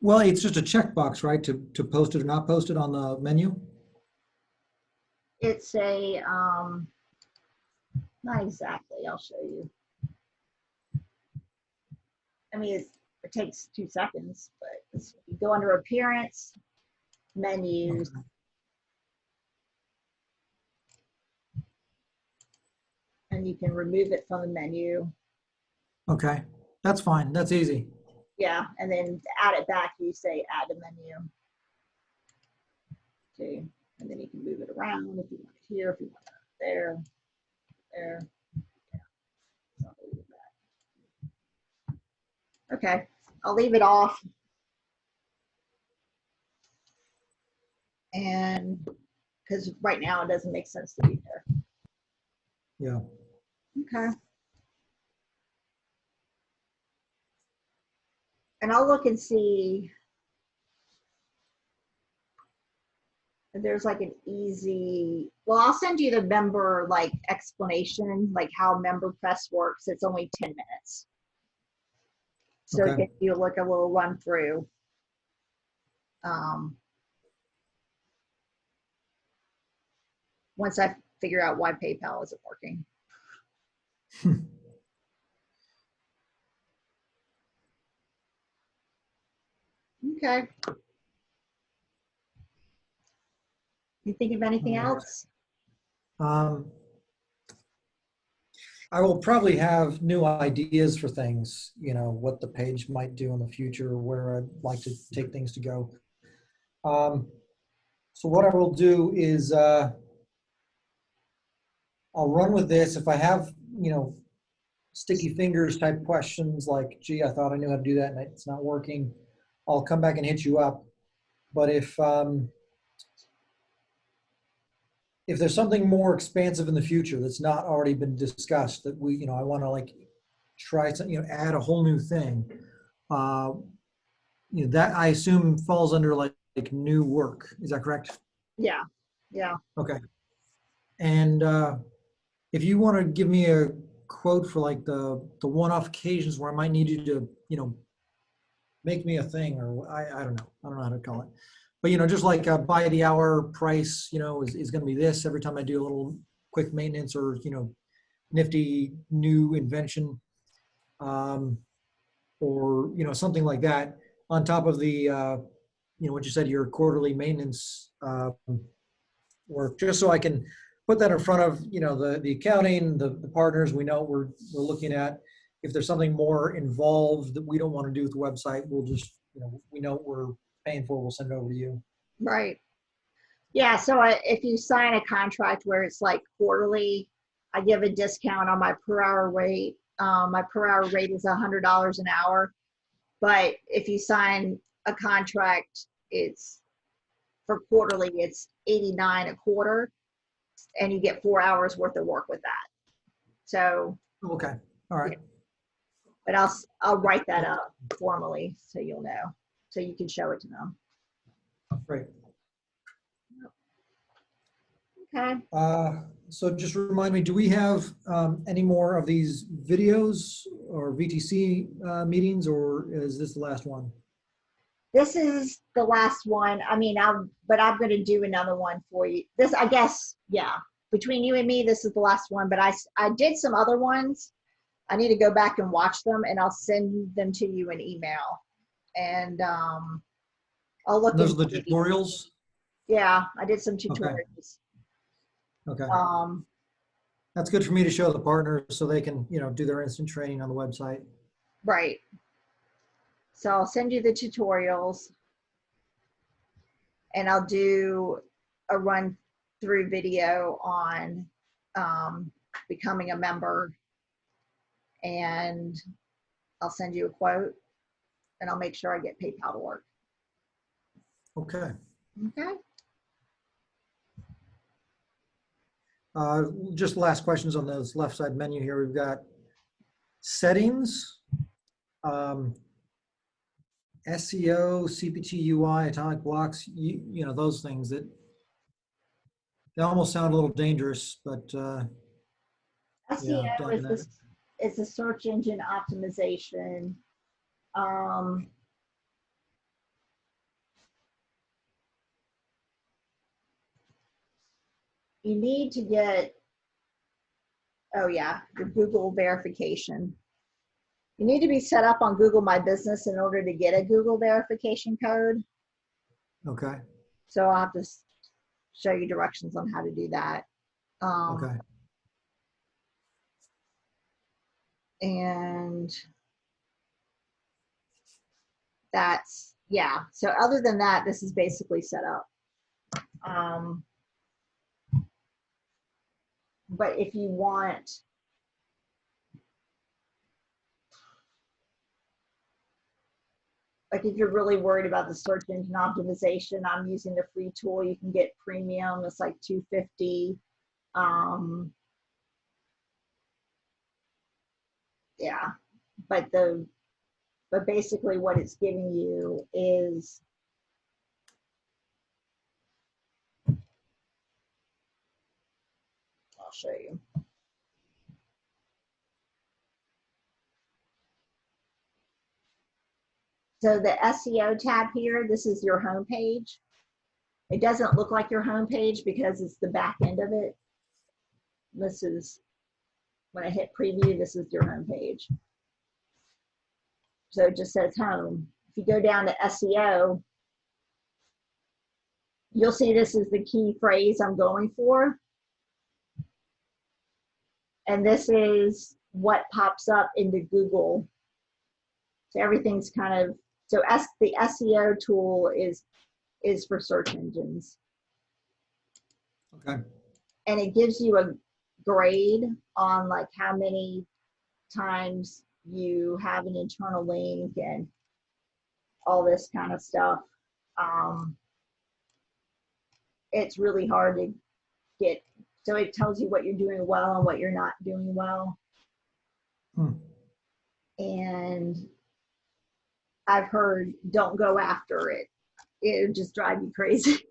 S2: Well, it's just a checkbox, right? To post it or not post it on the menu.
S1: It's a, not exactly, I'll show you. I mean, it takes 2 seconds, but you go under appearance, menus.
S2: Okay.
S1: And you can remove it from the menu.
S2: Okay, that's fine. That's easy.
S1: Yeah, and then to add it back, you say add a menu. Okay, and then you can move it around if you want it here, if you want it there. Okay, I'll leave it off. And because right now it doesn't make sense to be there.
S2: Yeah.
S1: Okay. And I'll look and see if there's like an easy, well, I'll send you the member like explanation, like how Wordpress works. It's only 10 minutes. So it
S2: Okay.
S1: gives you like a little run through. Um, once I figure out why PayPal isn't working. Okay. You think of anything
S2: All right.
S1: else?
S2: I will probably have new ideas for things, what the page might do in the future, where I'd like to take things to go. So what I will do is I'll run with this. If I have, sticky fingers type questions like, gee, I thought I knew how to do that and it's not working, I'll come back and hit you up. But if there's something more expansive in the future that's not already been discussed, that I want to like try something, add a whole new thing, that I assume falls under like new work. Is that correct?
S1: Yeah. Yeah.
S2: Okay. And if you want to give me a quote for like the one-off occasions where I might need you to, make me a thing, or I don't know. I don't know how to call it. But, just like a by the hour price, is going to be this every time I do a little quick maintenance or, nifty new invention, or, something like that on top of the, what you said, your quarterly maintenance work, just so I can put that in front of, the accounting, the partners. We know we're looking at. If there's something more involved that we don't want to do with the website, we'll just, we know what we're paying for, we'll send it over to you.
S1: Right. Yeah. So if you sign a contract where it's like quarterly, I give a discount on my per hour rate. My per hour rate is $100 an hour. But if you sign a contract, it's for quarterly, it's 89 a quarter, and you get 4 hours worth of work with that. So,
S2: Okay, all right.
S1: yeah, but I'll write that up formally so you'll know, so you can show it to them.
S2: Great.
S1: Okay.
S2: So just remind me, do we have any more of these videos or VTC meetings, or is this the last one?
S1: This is the last one. I mean, I'm going to do another one for you. This, I guess, yeah, between you and me, this is the last one, but I did some other ones. I need to go back and watch them, and I'll send them to you in email. And I'll look
S2: And those
S1: into
S2: are the tutorials?
S1: Yeah, I did some
S2: Okay,
S1: tutorials.
S2: okay.
S1: Um,
S2: That's good for me to show the partners so they can, do their instant training on the website.
S1: right. So I'll send you the tutorials, and I'll do a run through video on becoming a member, and I'll send you a quote, and I'll make sure I get PayPal to work.
S2: Okay.
S1: Okay.
S2: Just last questions on those left side menu here. We've got settings, SEO, CPT UI, atomic blocks, those things that they almost sound a little dangerous, but yeah,
S1: SEO is a search engine optimization. Um, you need to get, oh yeah, your Google verification. You need to be set up on Google My Business in order to get a Google verification code.
S2: okay,
S1: So I'll have to show you directions on how to do that.
S2: okay.
S1: And that's, yeah. So other than that, this is basically set up. But if you want, like if you're really worried about the search engine optimization, I'm using the free tool. You can get premium. It's like $250. Yeah, but basically what it's giving you is I'll show you. So the SEO tab here, this is your home page. It doesn't look like your home page because it's the back end of it. This is, when I hit preview, this is your home page. So it just says home. If you go down to SEO, you'll see this is the key phrase I'm going for. And this is what pops up into Google. So everything's kind of, so the SEO tool is for search engines.
S2: Okay.
S1: And it gives you a grade on like how many times you have an internal link and all this kind of stuff. It's really hard to get, so it tells you what you're doing well and what you're not doing well. And I've heard don't go after it. It would just drive you crazy.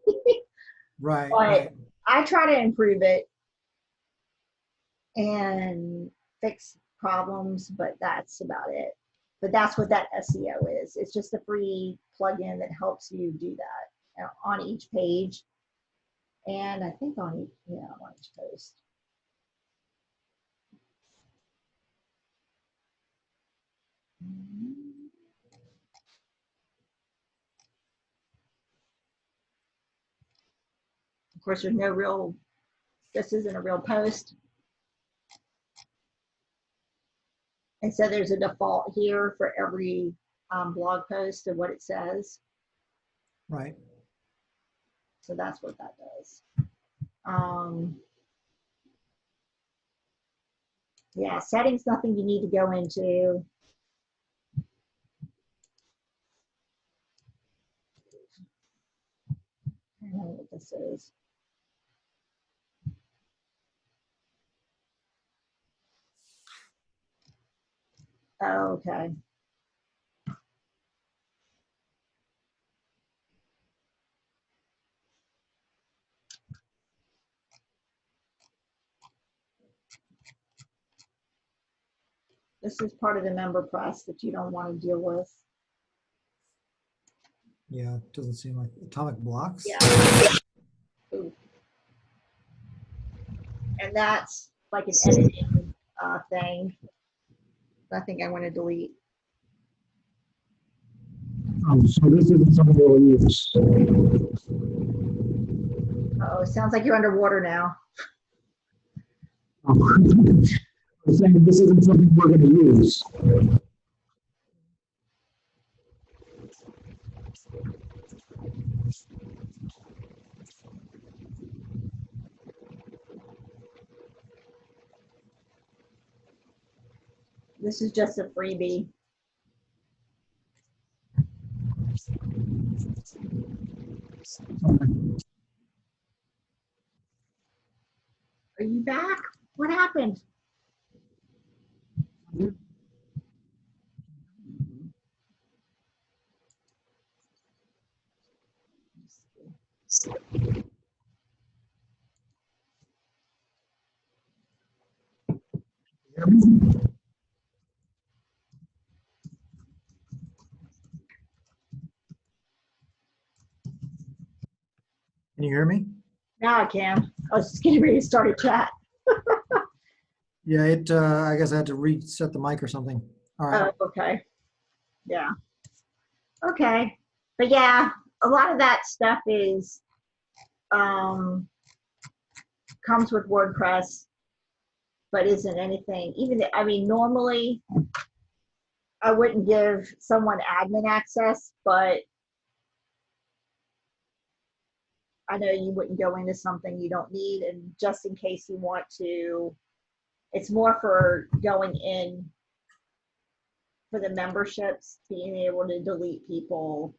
S2: Right.
S1: But
S2: right.
S1: I try to improve it and fix problems, but that's about it. But that's what that SEO is. It's just a free plugin that helps you do that on each page. And I think on each, yeah, on each post. Of course, there's no real, this isn't a real post. And so there's a default here for every blog post of what it says.
S2: Right.
S1: So that's what that does. Yeah, settings, nothing you need to go into. I don't know what this is. Oh, okay. This is part of the member press that you don't want to deal with.
S2: Yeah, it doesn't seem like atomic blocks.
S1: Yeah. Ooh. And that's like an editing thing. I think I want to delete.
S3: So this isn't something we'll use.
S1: Oh, it sounds like you're underwater now.
S3: I'm saying this isn't something we're going to use.
S1: This is just a freebie. Are you back? What happened?
S2: Can you hear me?
S1: Now I can. I was just getting ready to start a chat.
S2: Yeah, I guess I had to reset the mic or something. All right.
S1: Oh, okay. Yeah. Okay. But yeah, a lot of that stuff is comes with WordPress, but isn't anything. I mean, normally I wouldn't give someone admin access, but I know you wouldn't go into something you don't need, and just in case you want to, it's more for going in for the memberships, being able to delete people,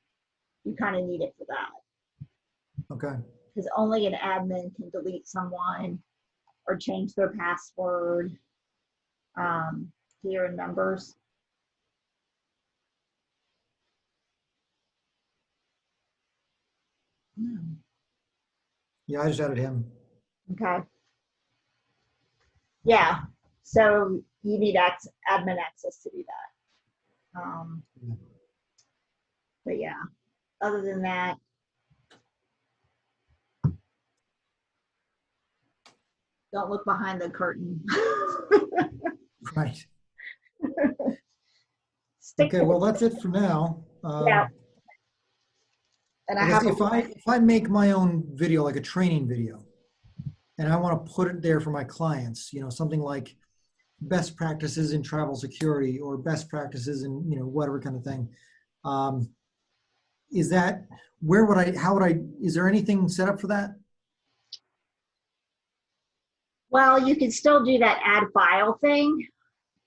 S1: you kind of need it for that.
S2: Okay.
S1: Because only an admin can delete someone or change their password here in members.
S2: Yeah, I just added him.
S1: Okay. Yeah. So you need admin access to do that. But yeah, other than that, don't look behind the curtain.
S2: Right.
S1: Stick
S2: Okay,
S1: to
S2: well,
S1: the,
S2: that's it for now.
S1: yeah. And
S2: I
S1: I
S2: guess
S1: have a,
S2: if I make my own video, like a training video, and I want to put it there for my clients, you know, something like best practices in travel security or best practices in, you know, whatever kind of thing. Is that, where would I, how would I, is there anything set up for that?
S1: well, you can still do that add file thing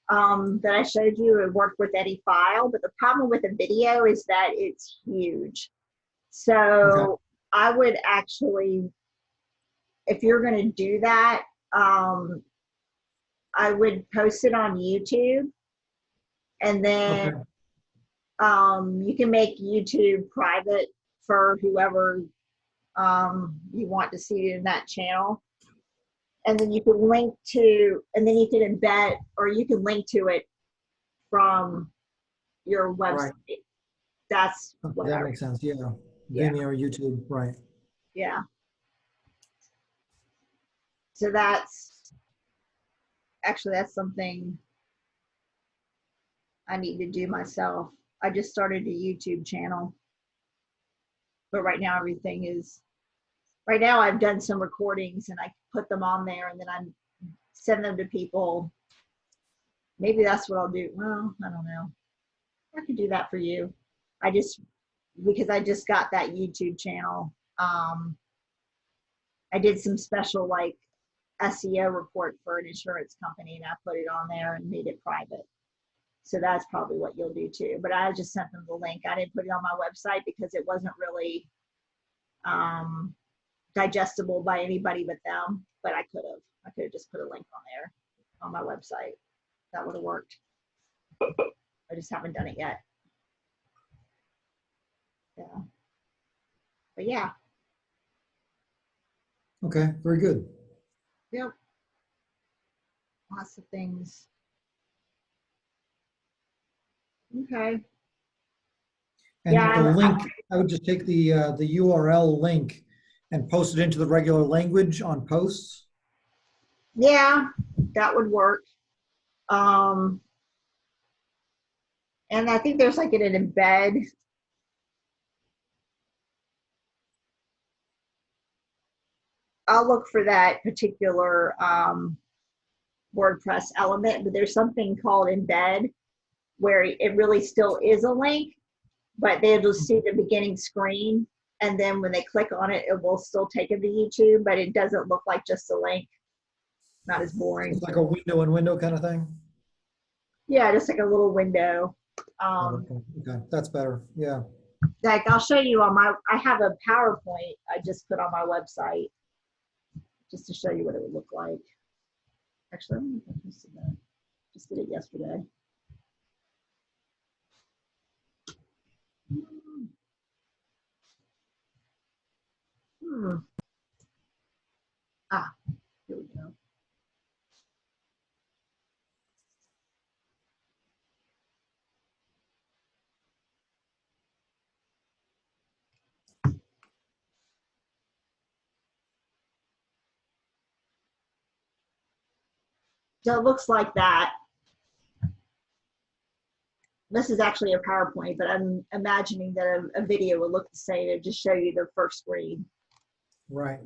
S1: that I showed you. It worked with any file, but the problem with a video is that it's huge.
S2: Okay.
S1: So I would actually, if you're going to do that, I would post it on YouTube, and then
S2: Okay.
S1: you can make YouTube private for whoever you want to see in that channel. And then you can link to, and then you can embed, or you can link to it from your website.
S2: Right.
S1: That's
S2: Okay,
S1: what
S2: that
S1: I,
S2: makes sense. Yeah.
S1: yeah,
S2: Vimeo or YouTube. Right.
S1: yeah. So that's, actually, that's something I need to do myself. I just started a YouTube channel, but right now everything is, right now I've done some recordings and I put them on there and then I send them to people. Maybe that's what I'll do. Well, I don't know. I could do that for you. I just, because I just got that YouTube channel. I did some special like SEO report for an insurance company and I put it on there and made it private. So that's probably what you'll do too. But I just sent them the link. I didn't put it on my website because it wasn't really digestible by anybody but them. But I could have. I could have just put a link on there on my website. That would have worked. I just haven't done it yet. Yeah. But yeah.
S2: Okay. Very good.
S1: Yep. Lots of things. Okay.
S2: And the
S1: Yeah.
S2: link, I would just take the URL link and post it into the regular language on posts.
S1: Yeah, that would work. And I think there's like an embed. I'll look for that particular WordPress element, but there's something called embed where it really still is a link, but they'll just see the beginning screen. And then when they click on it, it will still take them to YouTube, but it doesn't look like just a link. Not as boring.
S2: It's like a window in window kind of thing.
S1: Yeah, just like a little window.
S2: Okay, that's better. Yeah.
S1: Like I'll show you on my, I have a PowerPoint I just put on my website just to show you what it would look like. Actually, I don't know if I posted that. Just did it yesterday. Hmm. Ah, here we go. So it looks like that. This is actually a PowerPoint, but I'm imagining that a video would look the same and just show you the first screen.
S2: Right.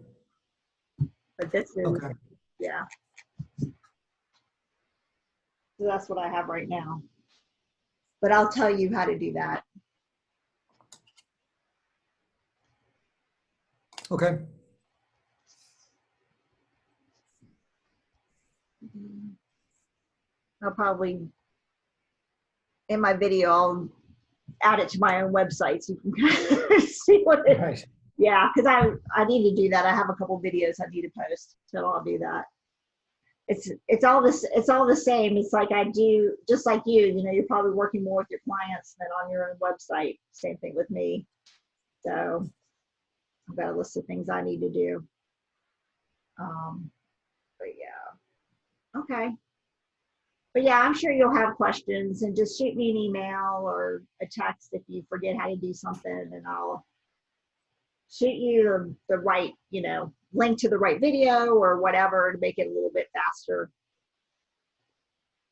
S1: But this is,
S2: Okay.
S1: yeah. So that's what I have right now. But I'll tell you how to do that.
S2: Okay.
S1: I'll probably in my video, I'll add it to my own website so you can see what it,
S2: Right.
S1: yeah, because I need to do that. I have a couple videos I need to post, so I'll do that. It's all this, it's all the same. It's like I do, just like you know, you're probably working more with your clients than on your own website. Same thing with me. So I've got a list of things I need to do. But yeah, okay. But yeah, I'm sure you'll have questions, and just shoot me an email or a text if you forget how to do something, and I'll shoot you the right, you know, link to the right video or whatever to make it a little bit faster.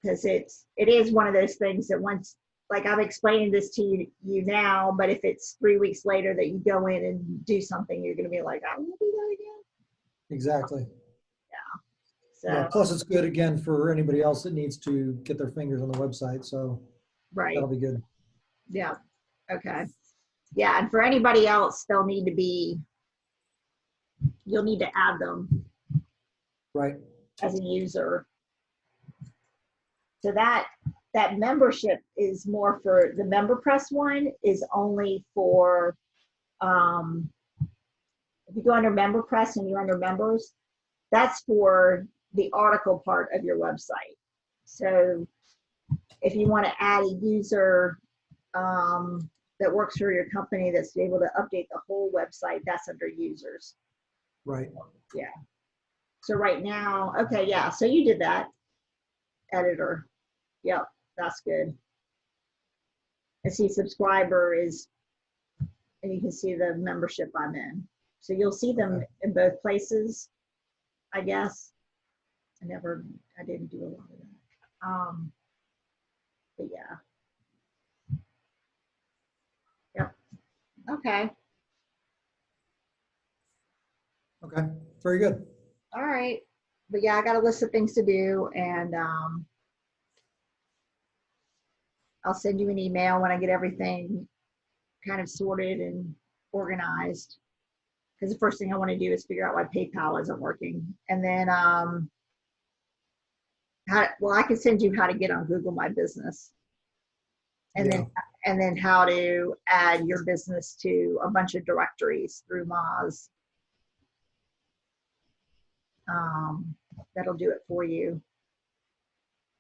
S1: Because it is one of those things that once, like I'm explaining this to you now, but if it's 3 weeks later that you go in and do something, you're going to be like, I want to do that again.
S2: Exactly.
S1: So,
S2: Yeah, plus it's good again for anybody else that needs to get their fingers on the website. So
S1: right.
S2: that'll be good.
S1: Yeah. Okay. Yeah. And for anybody else, you'll need to add them
S2: Right.
S1: as a user. So that membership is more for the MemberPress one is only for, if you go under MemberPress and you're under members, that's for the article part of your website. So if you want to add a user that works for your company that's able to update the whole website, that's under users.
S2: Right.
S1: Yeah. So right now, okay, yeah, so you did that. Editor. Yep, that's good. And see, subscriber is, and you can see the membership I'm in. So you'll see them in both places, I guess. I didn't do a lot of that. But yeah. Yep. Okay.
S2: Okay. Very good.
S1: All right. But yeah, I got a list of things to do, and I'll send you an email when I get everything kind of sorted and organized. Because the first thing I want to do is figure out why PayPal isn't working. And then, I can send you how to get on Google My Business. And then how to add your business to a bunch of directories through Moz. That'll do it for you.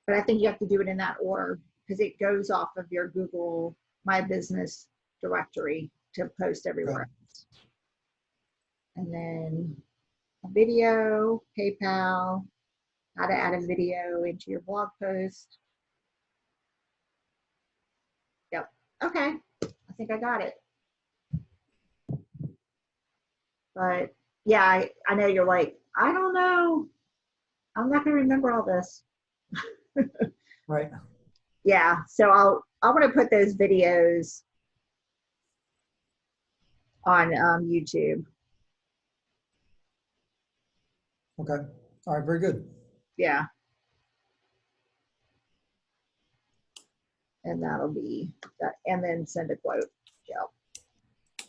S1: But I think you have to do it in that order because it goes off of your Google My Business directory to post everywhere else. And then a video, PayPal, how to add a video into your blog post. Yep. Okay. I think I got it. But yeah, I know you're like, I don't know. I'm not going to remember all this.
S2: Right.
S1: Yeah. So I want to put those videos on YouTube.
S2: Okay. All right. Very good.
S1: Yeah. And that'll be that, and then send a quote. Yeah.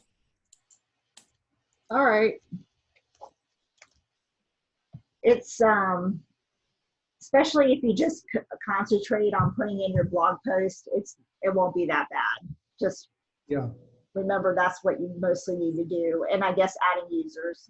S1: All right. It's especially if you just concentrate on putting in your blog post, it won't be that bad. Just remember that's what you mostly need to do, and I guess adding users.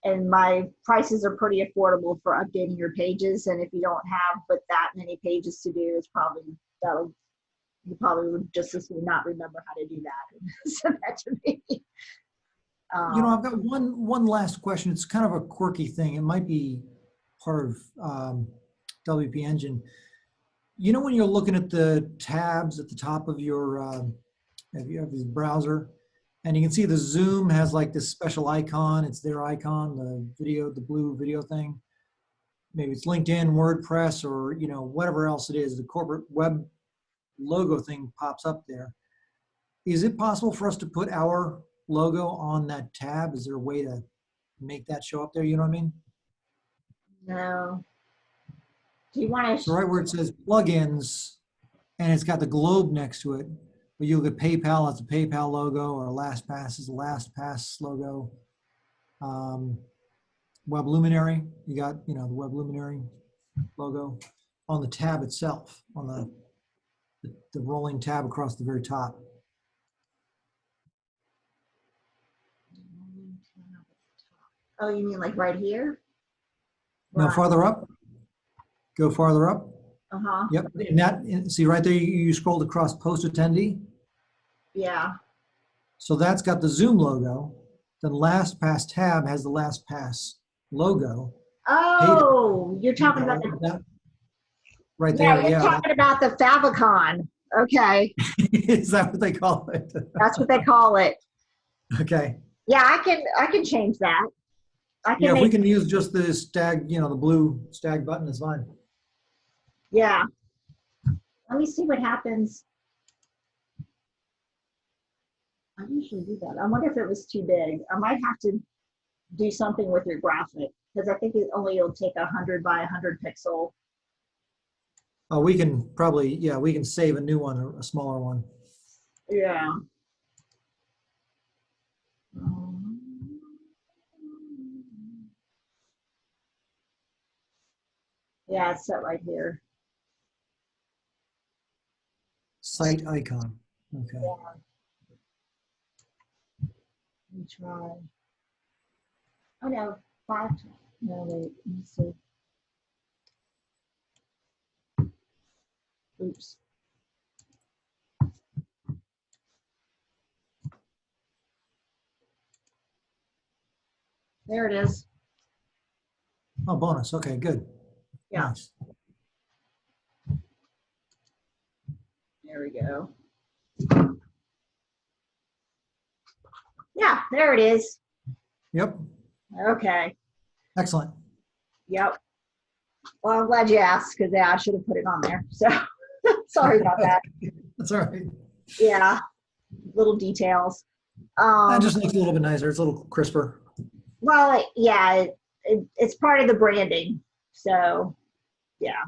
S1: And my prices are pretty affordable for updating your pages. And if you don't have but that many pages to do, it's probably you probably would just as soon not remember how to do that. Send that to me.
S2: You know, I've got one last question. It's kind of a quirky thing. It might be part of WP Engine. You know, when you're looking at the tabs at the top of your if you have this browser, and you can see the Zoom has like this special icon. It's their icon, the blue video thing. Maybe it's LinkedIn, WordPress, or you know whatever else it is. The corporate web logo thing pops up there. Is it possible for us to put our logo on that tab? Is there a way to make that show up there? You know what I mean?
S1: No. Do you want to?
S2: So right where it says plugins, and it's got the globe next to it, but you look at PayPal, it's a PayPal logo, or LastPass is the LastPass logo. Web Luminary, you got the Web Luminary logo. on the tab itself, on the rolling tab across the very top.
S1: Oh, you mean like right here?
S2: No,
S1: Right.
S2: farther up. Go farther up.
S1: Uh-huh.
S2: Yep. And that, see right there, you scrolled across post attendee.
S1: Yeah.
S2: So that's got the Zoom logo. The LastPass tab has the LastPass logo.
S1: Oh, you're talking about the,
S2: That, right
S1: yeah,
S2: there,
S1: you're
S2: yeah.
S1: talking about the favicon. Okay.
S2: Is that what they call it?
S1: That's what they call it.
S2: Okay.
S1: Yeah, I can change that. I can
S2: Yeah, if we
S1: make,
S2: can use just the stag, the blue stag button is fine.
S1: yeah. Let me see what happens. I usually do that. I wonder if it was too big. I might have to do something with your graphic because I think it'll take 100 by 100 pixel.
S2: We can probably, yeah, we can save a new one, a smaller one.
S1: Yeah. Yeah, it's set right here.
S2: Site icon. Okay.
S1: Yeah. Let me try. Oh no, 5. No, wait, let me see. Oops. There it is.
S2: Oh, bonus. Okay, good.
S1: Yeah,
S2: Nice.
S1: there we go. Yeah, there it is.
S2: Yep.
S1: Okay.
S2: Excellent.
S1: Yep. Well, I'm glad you asked because yeah, I should have put it on there. So sorry about that.
S2: That's all right.
S1: Yeah, little details.
S2: That just makes it a little bit nicer. It's a little crisper.
S1: Well, yeah, it's part of the branding. So yeah.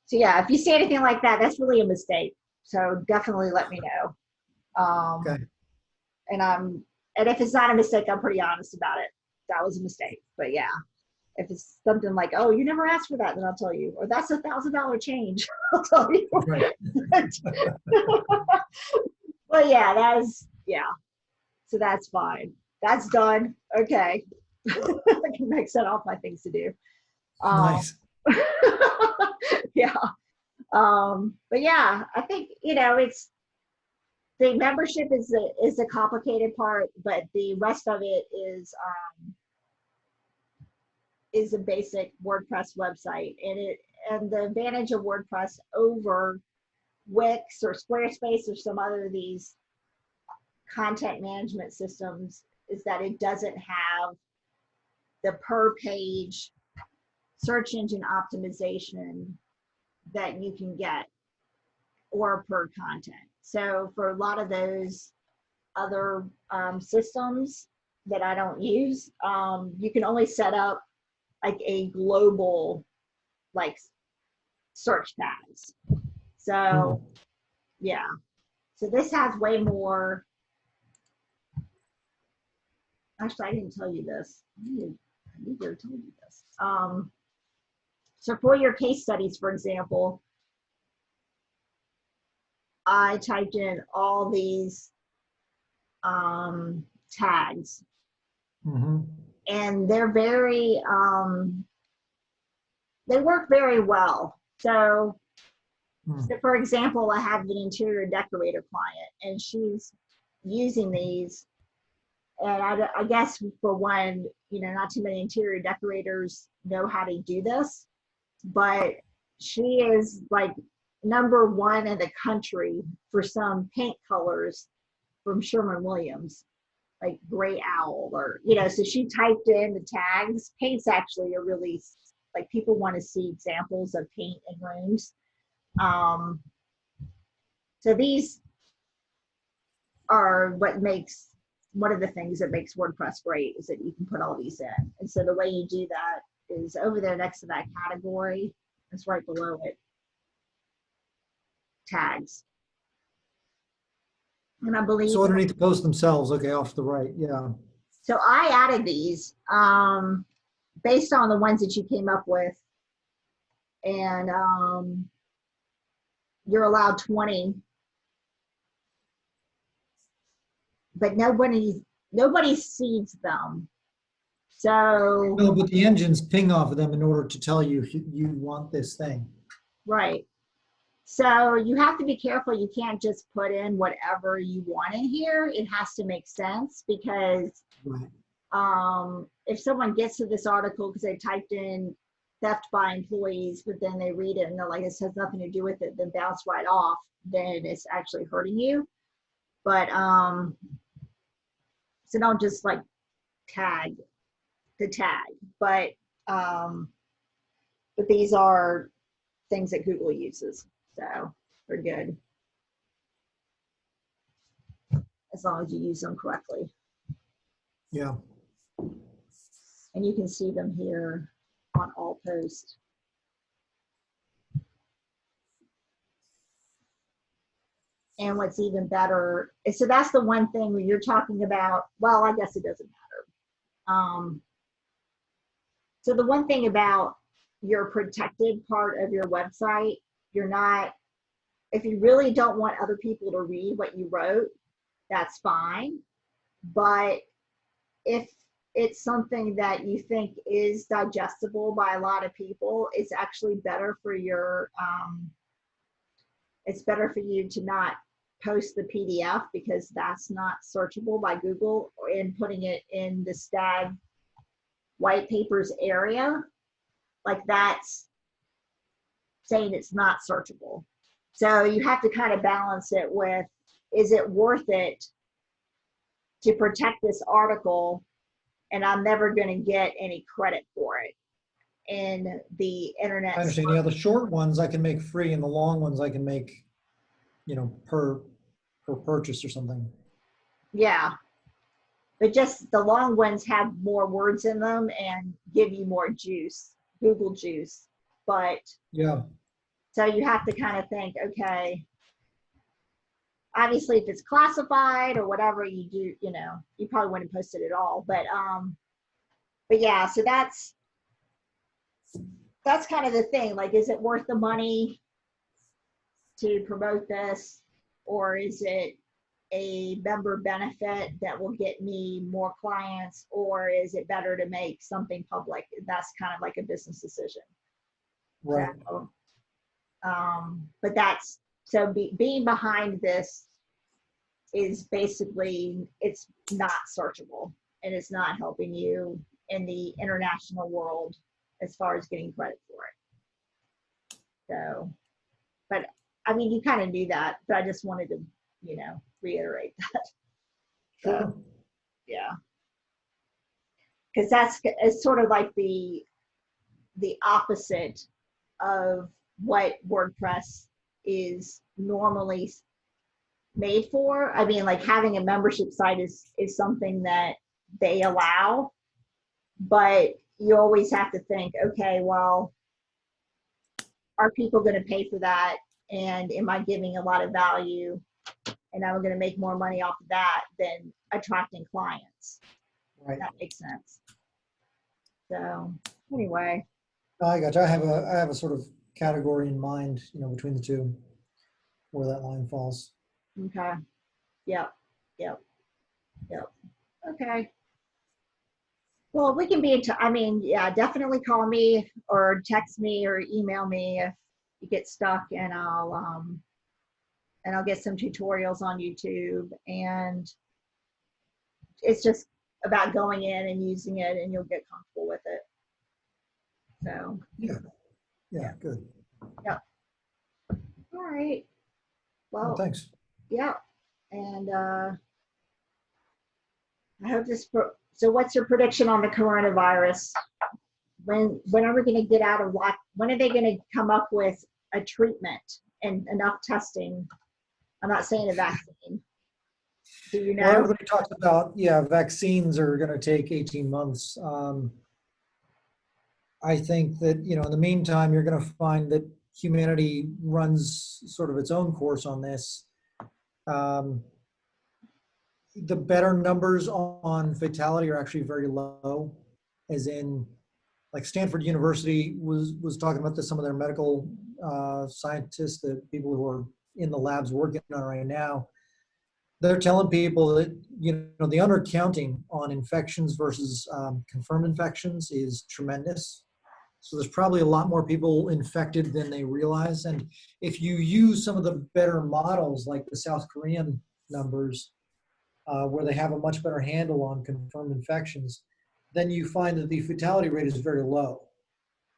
S1: So yeah, if you see anything like that, that's really a mistake. So definitely let me know.
S2: Okay.
S1: And if it's not a mistake, I'm pretty honest about it. That was a mistake. But yeah, if it's something like, oh, you never asked for that, then I'll tell you. Or that's $1,000 change. I'll tell you.
S2: Right.
S1: But yeah, yeah. So that's fine. That's done. Okay. I can make that off my things to do.
S2: Nice.
S1: Yeah. But yeah, I think, it's the membership is the complicated part, but the rest of it is a basic WordPress website. And the advantage of WordPress over Wix or Squarespace or some other of these content management systems is that it doesn't have the per page search engine optimization that you can get or per content. So for a lot of those other systems that I don't use, you can only set up like a global like search tags. So yeah, so this has way more. Actually, I didn't tell you this. I need to have told you this. So for your case studies, for example, I typed in all these tags, and they're very, they work very well. So, for example, I have an interior decorator client, and she's using these. And I guess for one, not too many interior decorators know how to do this, but she is like #1 in the country for some paint colors from Sherwin-Williams, like gray owl or, so she typed in the tags. Paint's actually a really, like people want to see examples of paint in rooms. So these are one of the things that makes WordPress great is that you can put all these in. And so the way you do that is over there next to that category, it's right below it, tags. And I believe.
S2: So underneath the posts themselves, okay, off to the right, yeah.
S1: So I added these based on the ones that you came up with. and you're allowed 20, but nobody sees them. So,
S2: No, but the engines ping off of them in order to tell you if you want this thing.
S1: right. So you have to be careful. You can't just put in whatever you want in here. It has to make sense, because
S2: Right.
S1: if someone gets to this article because they typed in theft by employees, but then they read it and they're like, this has nothing to do with it, then bounce right off, then it's actually hurting you. But so don't just like tag the tag, but these are things that Google uses, so they're good as long as you use them correctly.
S2: Yeah.
S1: And you can see them here on all posts. And what's even better is, so that's the one thing when you're talking about, well, I guess it doesn't matter. So the one thing about your protected part of your website, you're not, if you really don't want other people to read what you wrote, that's fine. But if it's something that you think is digestible by a lot of people, it's actually better for your, it's better for you to not post the PDF, because that's not searchable by Google, and putting it in the STAG white papers area, like that's saying it's not searchable. So you have to kind of balance it with, is it worth it to protect this article and I'm never going to get any credit for it in the internet?
S2: I understand. Yeah, the short ones I can make free, and the long ones I can make, per purchase or something.
S1: Yeah, but just the long ones have more words in them and give you more juice, Google juice. But
S2: Yeah.
S1: so you have to kind of think, okay, obviously if it's classified or whatever you do, you probably wouldn't post it at all. But yeah, so that's kind of the thing. Like, is it worth the money to promote this, or is it a member benefit that will get me more clients, or is it better to make something public? That's kind of like a business decision.
S2: Right.
S1: So, but that's, so being behind this is basically, it's not searchable, and it's not helping you in the international world as far as getting credit for it. So, but I mean, you kind of knew that, but I just wanted to, reiterate that.
S2: Sure.
S1: So, yeah. Because it's sort of like the opposite of what WordPress is normally made for. I mean, like having a membership site is something that they allow, but you always have to think, okay, well, are people going to pay for that? And am I giving a lot of value? And I'm going to make more money off of that than attracting clients.
S2: Right.
S1: That makes sense. So anyway.
S2: I got you. I have a sort of category in mind, between the two, where that line falls.
S1: Okay. Yep. Okay. Well, we can be in touch. I mean, yeah, definitely call me or text me or email me if you get stuck, and I'll get some tutorials on YouTube, and it's just about going in and using it, and you'll get comfortable with it. So
S2: Yeah, good.
S1: Yep. All right. Well,
S2: thanks.
S1: yeah. And I hope this, so what's your prediction on the coronavirus? When are we going to get out of lock? When are they going to come up with a treatment and enough testing? I'm not saying a vaccine. Do you know?
S2: Well, everybody talks about, vaccines are going to take 18 months. I think that, in the meantime, you're going to find that humanity runs sort of its own course on this. The better numbers on fatality are actually very low, as in like Stanford University was talking about this, some of their medical scientists, the people who are in the labs working on it right now, they're telling people that, the undercounting on infections versus confirmed infections is tremendous. So there's probably a lot more people infected than they realize. And if you use some of the better models like the South Korean numbers, where they have a much better handle on confirmed infections, then you find that the fatality rate is very low.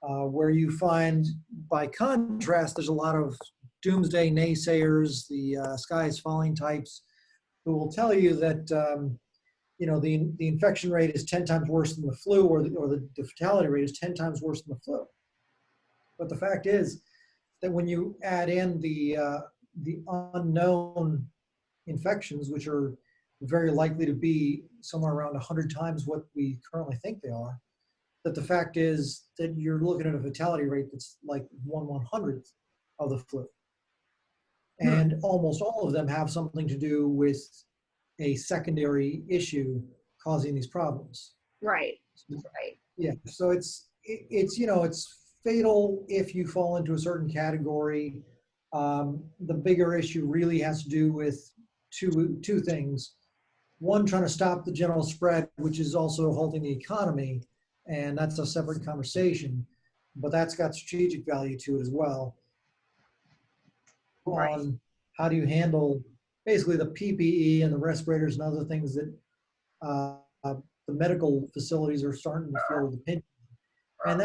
S2: Where you find, by contrast, there's a lot of doomsday naysayers, the sky is falling types, who will tell you that the infection rate is 10 times worse than the flu, or the fatality rate is 10 times worse than the flu. But the fact is that when you add in the unknown infections, which are very likely to be somewhere around 100 times what we currently think they are, that the fact is that you're looking at a fatality rate that's like 1/100th of the flu. And almost all of them have something to do with a secondary issue causing these problems.
S1: Right. Right.
S2: Yeah. So it's fatal if you fall into a certain category. The bigger issue really has to do with two things. One, trying to stop the general spread, which is also halting the economy, and that's a separate conversation, but that's got strategic value to it as well.
S1: Right.
S2: On how do you handle basically the PPE and the respirators and other things that the medical facilities are starting to feel the pinch. And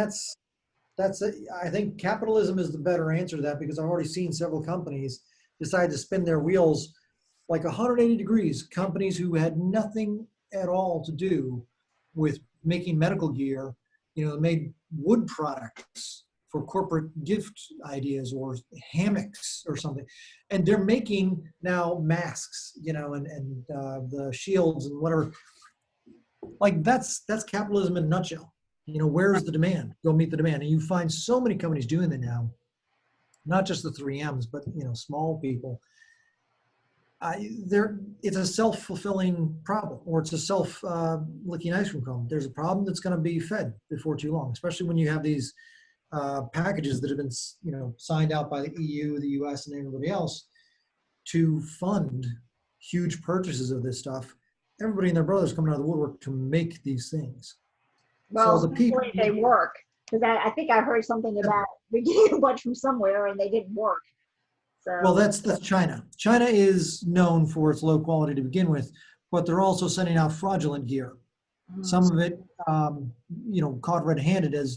S2: I think capitalism is the better answer to that, because I've already seen several companies decide to spin their wheels like 180 degrees. Companies who had nothing at all to do with making medical gear, made wood products for corporate gift ideas or hammocks or something. And they're making now masks, and the shields and whatever. Like that's capitalism in a nutshell. Where's the demand? Go meet the demand. And you find so many companies doing that now, not just the 3Ms, but small people. It's a self-fulfilling problem, or it's a self-licking ice cream cone. There's a problem that's going to be fed before too long, especially when you have these packages that have been, signed out by the EU, the US, and everybody else to fund huge purchases of this stuff. Everybody and their brothers coming out of the woodwork to make these things.
S1: Well,
S2: so the people,
S1: they work, because I think I heard something about we getting a bunch from somewhere and they didn't work. So.
S2: Well, that's China. China is known for its low quality to begin with, but they're also sending out fraudulent gear. Some of it, caught red-handed as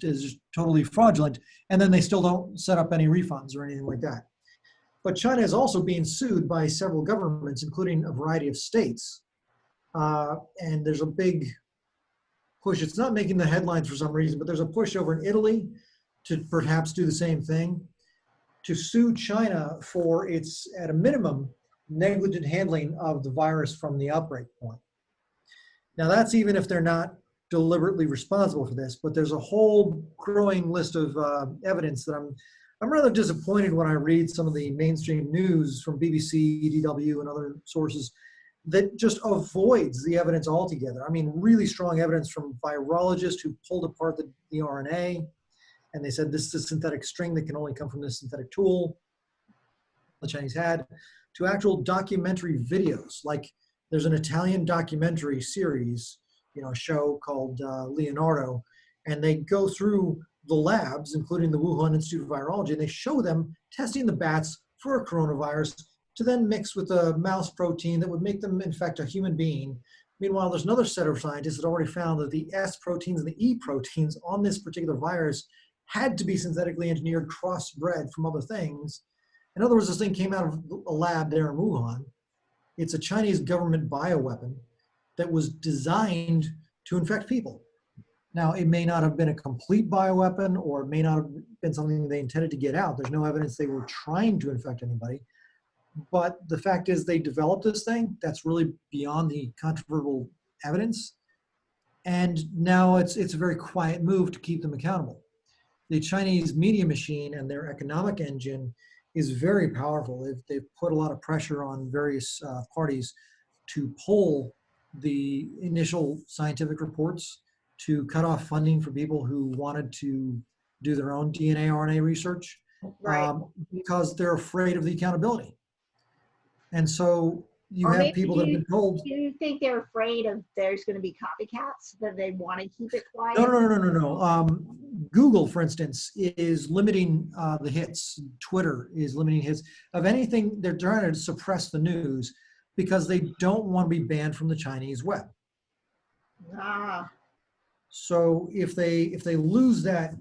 S2: totally fraudulent, and then they still don't set up any refunds or anything like that. But China is also being sued by several governments, including a variety of states. And there's a big push. It's not making the headlines for some reason, but there's a push over in Italy to perhaps do the same thing, to sue China for its, at a minimum, negligent handling of the virus from the outbreak point. Now that's even if they're not deliberately responsible for this, but there's a whole growing list of evidence that I'm rather disappointed when I read some of the mainstream news from BBC, DW, and other sources that just avoids the evidence altogether. I mean, really strong evidence from virologists who pulled apart the RNA, and they said this is a synthetic string that can only come from this synthetic tool the Chinese had, to actual documentary videos. Like there's an Italian documentary series, a show called Leonardo, and they go through the labs, including the Wuhan Institute of Virology, and they show them testing the bats for a coronavirus to then mix with a mouse protein that would make them infect a human being. Meanwhile, there's another set of scientists that already found that the S proteins and the E proteins on this particular virus had to be synthetically engineered, crossbred from other things. In other words, this thing came out of a lab there in Wuhan. It's a Chinese government bioweapon that was designed to infect people. Now, it may not have been a complete bioweapon, or it may not have been something they intended to get out. There's no evidence they were trying to infect anybody. But the fact is they developed this thing. That's really beyond the controversial evidence. And now it's a very quiet move to keep them accountable. The Chinese media machine and their economic engine is very powerful. They've put a lot of pressure on various parties to pull the initial scientific reports to cut off funding for people who wanted to do their own DNA, RNA research,
S1: Right.
S2: because they're afraid of the accountability. And so you
S1: Or
S2: have
S1: maybe
S2: people that have been told,
S1: do you think they're afraid of there's going to be copycats that they want to keep it quiet?
S2: no. Google, for instance, is limiting the hits. Twitter is limiting hits of anything. They're trying to suppress the news because they don't want to be banned from the Chinese web.
S1: Ah,
S2: So if they lose that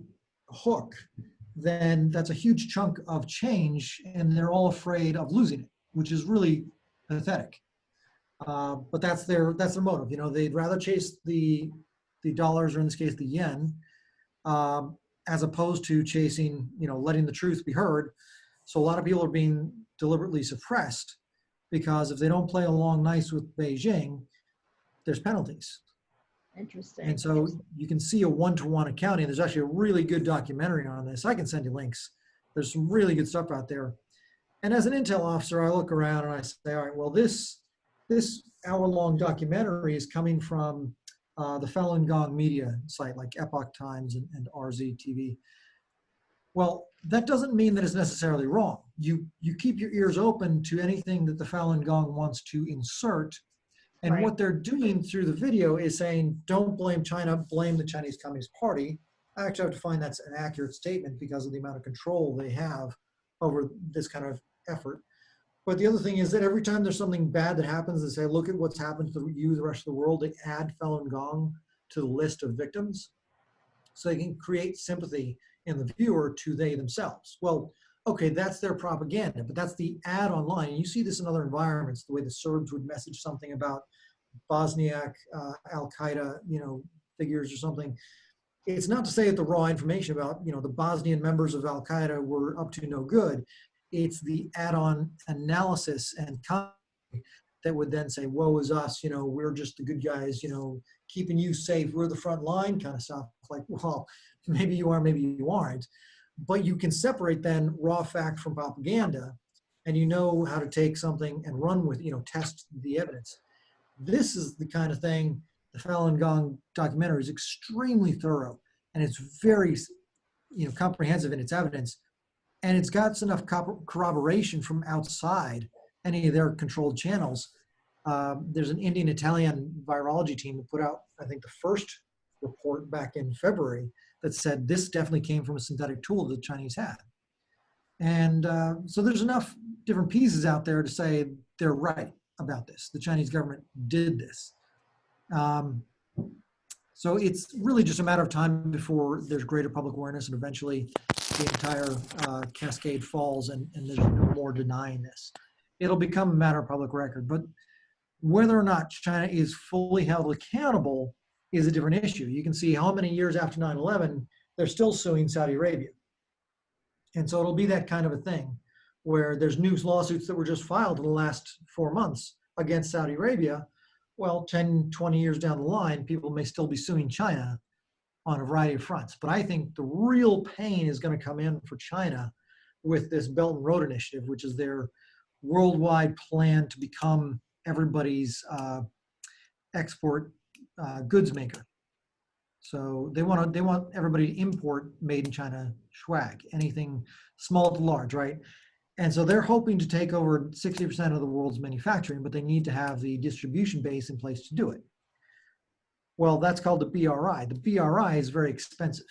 S2: hook, then that's a huge chunk of change, and they're all afraid of losing it, which is really pathetic. But that's their motive. You know, they'd rather chase the dollars, or in this case, the yen, as opposed to chasing, you know, letting the truth be heard. So a lot of people are being deliberately suppressed because if they don't play along nice with Beijing, there's penalties.
S1: interesting.
S2: And so you can see a one-to-one accounting. There's actually a really good documentary on this. I can send you links. There's some really good stuff out there. And as an intel officer, I look around and I say, all right, well, this hour-long documentary is coming from the Falun Gong media site like Epoch Times and RZ TV. Well, that doesn't mean that it's necessarily wrong. You keep your ears open to anything that the Falun Gong wants to insert. And
S1: Right.
S2: what they're doing through the video is saying, don't blame China, blame the Chinese Communist Party. I actually have to find that's an accurate statement because of the amount of control they have over this kind of effort. But the other thing is that every time there's something bad that happens, they say, look at what's happened to you, the rest of the world. They add Falun Gong to the list of victims so they can create sympathy in the viewer to they themselves. Well, okay, that's their propaganda, but that's the ad online. And you see this in other environments, the way the Serbs would message something about Bosniak, Al-Qaeda, you know, figures or something. It's not to say that the raw information about, you know, the Bosnian members of Al-Qaeda were up to no good. It's the add-on analysis and that would then say, woe is us, you know, we're just the good guys, you know, keeping you safe, we're the front line kind of stuff. Like, well, maybe you are, maybe you aren't. But you can separate then raw fact from propaganda, and you know how to take something and run with, you know, test the evidence. This is the kind of thing, the Falun Gong documentary is extremely thorough, and it's very, you know, comprehensive in its evidence, and it's got enough corroboration from outside any of their controlled channels. There's an Indian-Italian virology team that put out, I think, the first report back in February that said this definitely came from a synthetic tool that the Chinese had. And so there's enough different pieces out there to say they're right about this. The Chinese government did this. So it's really just a matter of time before there's greater public awareness and eventually the entire cascade falls and there's no more denying this. It'll become a matter of public record. But whether or not China is fully held accountable is a different issue. You can see how many years after 9/11, they're still suing Saudi Arabia. And so it'll be that kind of a thing where there's news lawsuits that were just filed in the last 4 months against Saudi Arabia. Well, 10, 20 years down the line, people may still be suing China on a variety of fronts. But I think the real pain is going to come in for China with this Belt and Road Initiative, which is their worldwide plan to become everybody's export goods maker. So they want everybody to import made in China swag, anything small to large, right? And so they're hoping to take over 60% of the world's manufacturing, but they need to have the distribution base in place to do it. Well, that's called the BRI. The BRI is very expensive.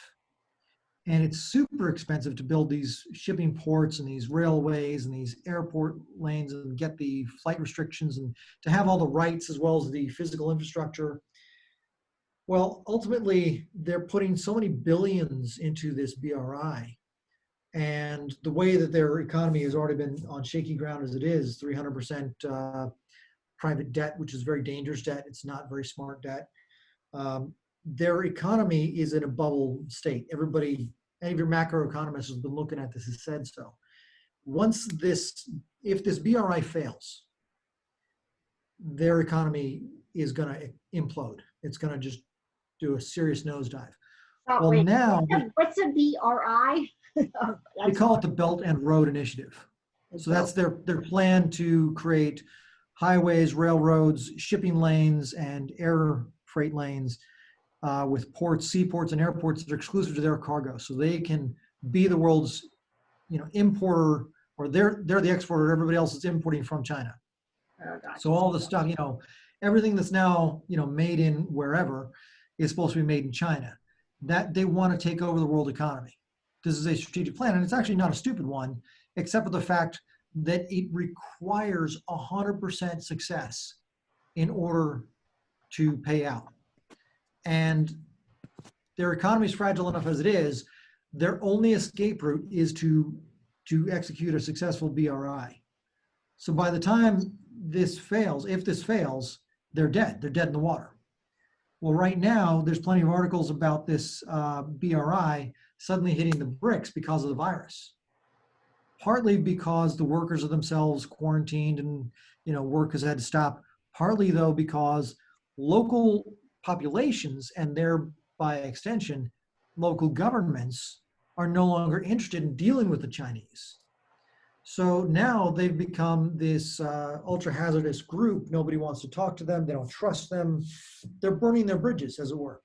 S2: And it's super expensive to build these shipping ports and these railways and these airport lanes and get the flight restrictions and to have all the rights as well as the physical infrastructure. Well, ultimately, they're putting so many billions into this BRI. And the way that their economy has already been on shaky ground as it is, 300% private debt, which is very dangerous debt. It's not very smart debt. Their economy is in a bubble state. Everybody, any of your macroeconomists has been looking at this has said so. If this BRI fails, their economy is going to implode. It's going to just do a serious nosedive.
S1: Oh,
S2: well,
S1: wait,
S2: now
S1: what's a BRI?
S2: we call it the Belt and Road Initiative. So that's their plan to create highways, railroads, shipping lanes, and air freight lanes with ports, seaports, and airports that are exclusive to their cargo. So they can be the world's, importer, or they're the exporter. Everybody else is importing from China.
S1: Oh, gotcha.
S2: So all the stuff, everything that's now, made in wherever is supposed to be made in China. That they want to take over the world economy. This is a strategic plan, and it's actually not a stupid one, except for the fact that it requires 100% success in order to pay out. And their economy is fragile enough as it is. Their only escape route is to execute a successful BRI. So by the time this fails, if this fails, they're dead. They're dead in the water. Well, right now, there's plenty of articles about this BRI suddenly hitting the bricks because of the virus. Partly because the workers are themselves quarantined and, work has had to stop. Partly, though, because local populations and by extension, local governments are no longer interested in dealing with the Chinese. So now they've become this ultra hazardous group. Nobody wants to talk to them. They don't trust them. They're burning their bridges, as it were.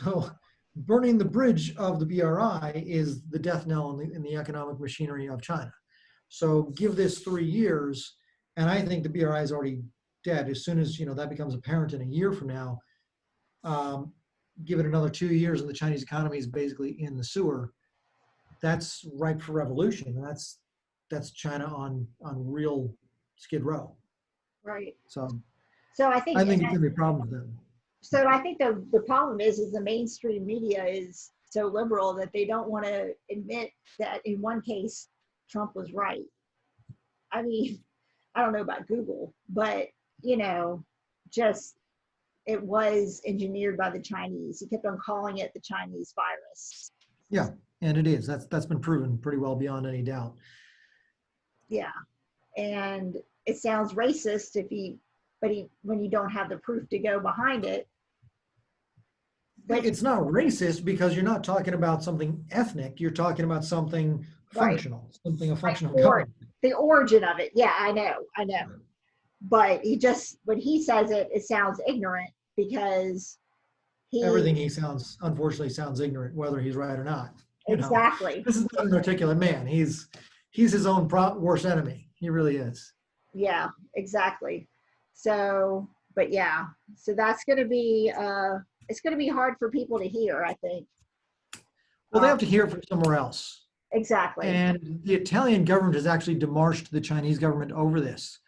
S2: So burning the bridge of the BRI is the death knell in the economic machinery of China. So give this 3 years, and I think the BRI is already dead. As soon as that becomes apparent in a year from now, give it another 2 years, and the Chinese economy is basically in the sewer. That's ripe for revolution. That's China on real Skid Row.
S1: Right.
S2: So
S1: I think
S2: it's going to be a problem for them.
S1: So I think the problem is the mainstream media is so liberal that they don't want to admit that in one case Trump was right. I mean, I don't know about Google, but just it was engineered by the Chinese. He kept on calling it the Chinese virus.
S2: Yeah, and it is. That's been proven pretty well beyond any doubt.
S1: Yeah, and it sounds racist when you don't have the proof to go behind it.
S2: But it's not racist because you're not talking about something ethnic. You're talking about something functional, a functional government.
S1: The origin of it. Yeah, I know. But when he says it, it sounds ignorant because
S2: everything he unfortunately sounds ignorant, whether he's right or not.
S1: Exactly.
S2: This is not an articulate man. He's his own worst enemy. He really is.
S1: Yeah, exactly. So that's going to be, it's going to be hard for people to hear, I think.
S2: Well, they have to hear it from somewhere else.
S1: Exactly.
S2: And the Italian government has actually demarched the Chinese government over this.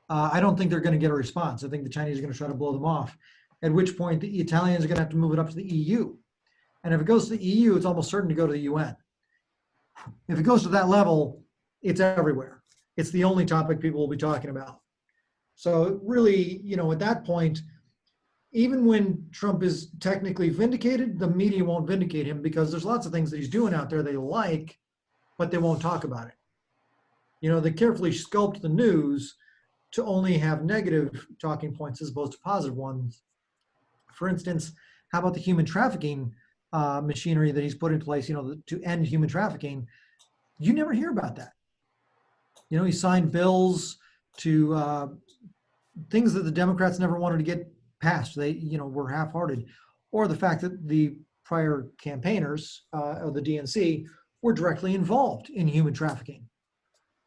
S2: I don't think they're going to get a response. I think the Chinese are going to try to blow them off, at which point the Italians are going to have to move it up to the EU. And if it goes to the EU, it's almost certain to go to the UN. If it goes to that level, it's everywhere. It's the only topic people will be talking about. So really, at that point, even when Trump is technically vindicated, the media won't vindicate him because there's lots of things that he's doing out there they like, but they won't talk about it. They carefully sculpt the news to only have negative talking points as opposed to positive ones. For instance, how about the human trafficking machinery that he's put in place, to end human trafficking? You never hear about that. He signed bills to things that the Democrats never wanted to get passed. They, were half-hearted. Or the fact that the prior campaigners of the DNC were directly involved in human trafficking.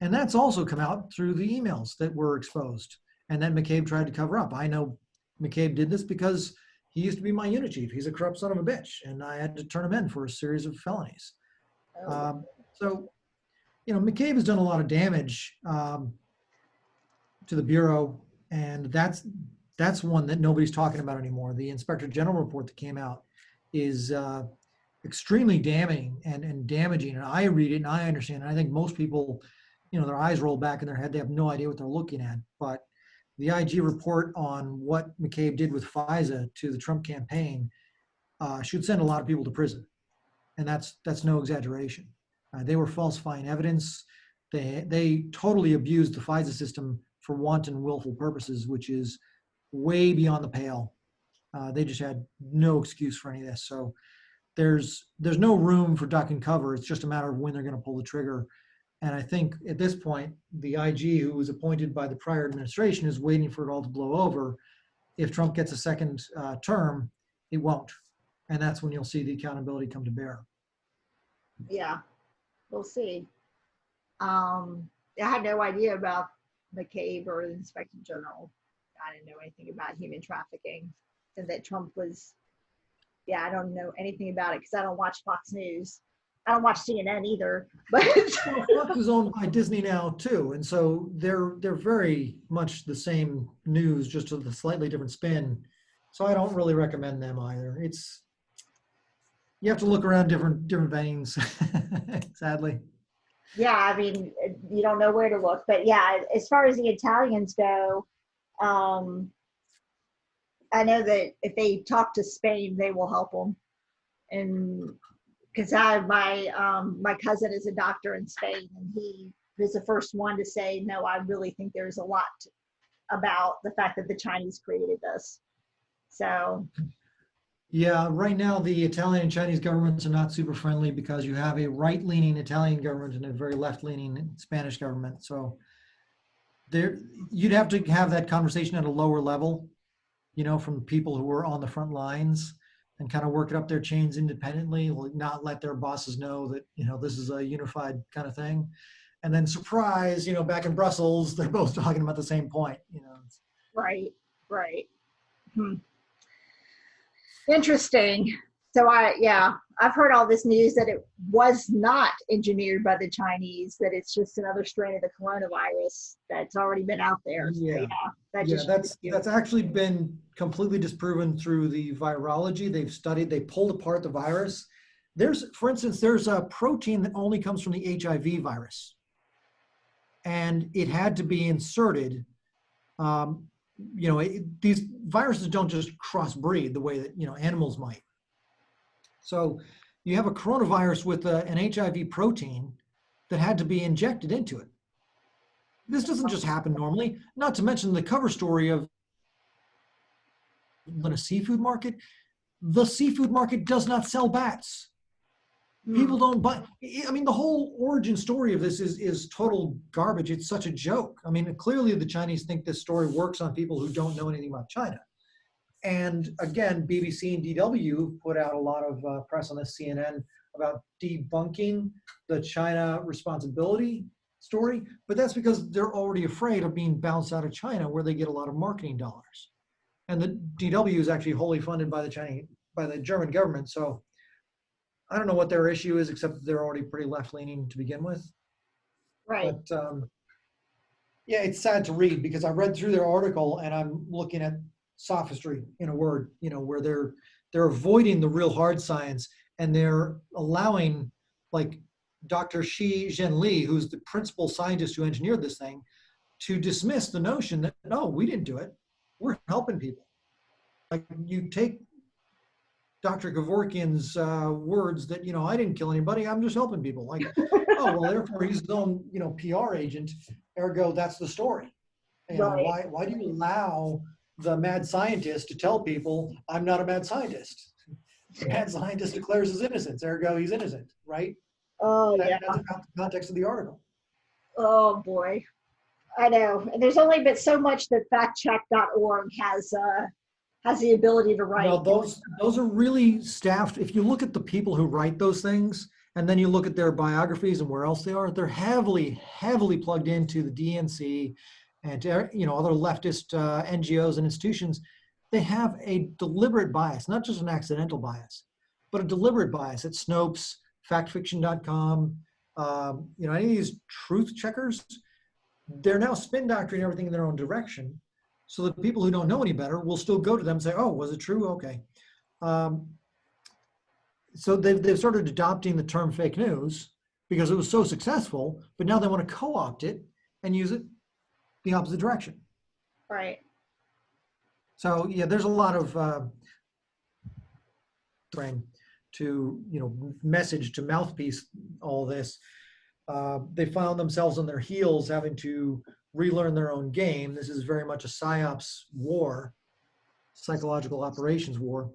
S2: And that's also come out through the emails that were exposed and that McCabe tried to cover up. I know McCabe did this because he used to be my unit chief. He's a corrupt son of a bitch, and I had to turn him in for a series of felonies. So, McCabe has done a lot of damage to the Bureau, and that's one that nobody's talking about anymore. The Inspector General report that came out is extremely damning and damaging, and I read it and I understand, and I think most people, their eyes roll back in their head. They have no idea what they're looking at. But the IG report on what McCabe did with FISA to the Trump campaign should send a lot of people to prison. And that's no exaggeration. They were falsifying evidence. They totally abused the FISA system for wanton willful purposes, which is way beyond the pale. They just had no excuse for any of this. So there's no room for duck and cover. It's just a matter of when they're going to pull the trigger. And I think at this point, the IG who was appointed by the prior administration is waiting for it all to blow over. If Trump gets a second term, it won't. And that's when you'll see the accountability come to bear.
S1: Yeah, we'll see. I had no idea about McCabe or the Inspector General. I didn't know anything about human trafficking, and that Trump was. Yeah, I don't know anything about it because I don't watch Fox News. I don't watch CNN either. But
S2: Well, Fox is owned by Disney now too, and so they're very much the same news, just with a slightly different spin. So I don't really recommend them either. It's you have to look around different veins, sadly.
S1: yeah, I mean, you don't know where to look. But yeah, as far as the Italians go, um, I know that if they talk to Spain, they will help them. And because my cousin is a doctor in Spain, and he was the first one to say, no, I really think there's a lot about the fact that the Chinese created this. So
S2: Yeah, right now the Italian and Chinese governments are not super friendly because you have a right-leaning Italian government and a very left-leaning Spanish government. So there, you'd have to have that conversation at a lower level, from people who are on the front lines and kind of work it up their chains independently, not let their bosses know that, this is a unified kind of thing. And then surprise, back in Brussels, they're both talking about the same point,
S1: right, right. Hmm. Interesting. So I've heard all this news that it was not engineered by the Chinese, that it's just another strain of the coronavirus that's already been out there. So
S2: Yeah.
S1: that
S2: Yeah,
S1: just
S2: that's actually been completely disproven through the virology. They pulled apart the virus. For instance, there's a protein that only comes from the HIV virus. And it had to be inserted. These viruses don't just crossbreed the way that, animals might. So you have a coronavirus with an HIV protein that had to be injected into it. This doesn't just happen normally, not to mention the cover story of in a seafood market. The seafood market does not sell bats. People don't buy. I mean, the whole origin story of this is total garbage. It's such a joke. I mean, clearly the Chinese think this story works on people who don't know anything about China. And again, BBC and DW put out a lot of press on this, CNN, about debunking the China responsibility story. But that's because they're already afraid of being bounced out of China, where they get a lot of marketing dollars. And the DW is actually wholly funded by the German government. So I don't know what their issue is, except that they're already pretty left-leaning to begin with.
S1: right.
S2: But yeah, it's sad to read because I read through their article and I'm looking at sophistry in a word, where they're avoiding the real hard science and they're allowing, like, Dr. Shi Zhenli, who's the principal scientist who engineered this thing, to dismiss the notion that, no, we didn't do it. We're helping people. Like, you take Dr. Kevorkian's words that, I didn't kill anybody, I'm just helping people. Like, oh, well, therefore he's his own, PR agent, ergo that's the story.
S1: Right.
S2: Why do you allow the mad scientist to tell people, I'm not a mad scientist? The mad scientist declares his innocence, ergo he's innocent, right?
S1: Oh, yeah.
S2: That's about the context of the article.
S1: Oh, boy. I know. And there's only been so much that factcheck.org has the ability to write.
S2: Well, those are really staffed. If you look at the people who write those things, and then you look at their biographies and where else they are, they're heavily plugged into the DNC and other leftist NGOs and institutions. They have a deliberate bias, not just an accidental bias, but a deliberate bias at Snopes, factfiction.com, any of these truth checkers. They're now spin doctoring everything in their own direction. So the people who don't know any better will still go to them and say, oh, was it true? Okay. So they've started adopting the term fake news because it was so successful, but now they want to co-opt it and use it the opposite direction.
S1: Right.
S2: So yeah, there's a lot of trying to, message to mouthpiece all this. They found themselves on their heels having to relearn their own game. This is very much a psyops war, psychological operations war.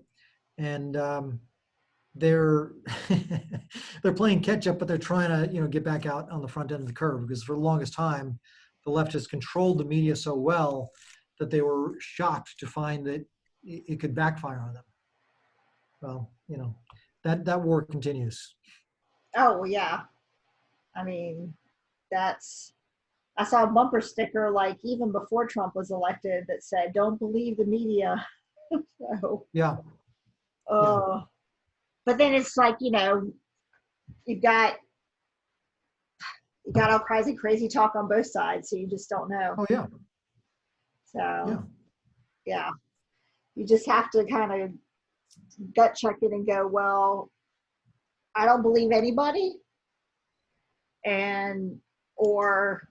S2: And they're they're playing catch up, but they're trying to, get back out on the front end of the curve, because for the longest time, the leftists controlled the media so well that they were shocked to find that it could backfire on them. well, that war continues.
S1: Oh, yeah. I mean, I saw a bumper sticker like even before Trump was elected that said, "Don't believe the media." So,
S2: Yeah, yeah.
S1: uh, but then it's like, you've got you got all kinds of crazy talk on both sides, so you just don't know.
S2: Oh, yeah,
S1: So
S2: yeah.
S1: yeah, you just have to kind of gut check it and go, well, I don't believe anybody, and or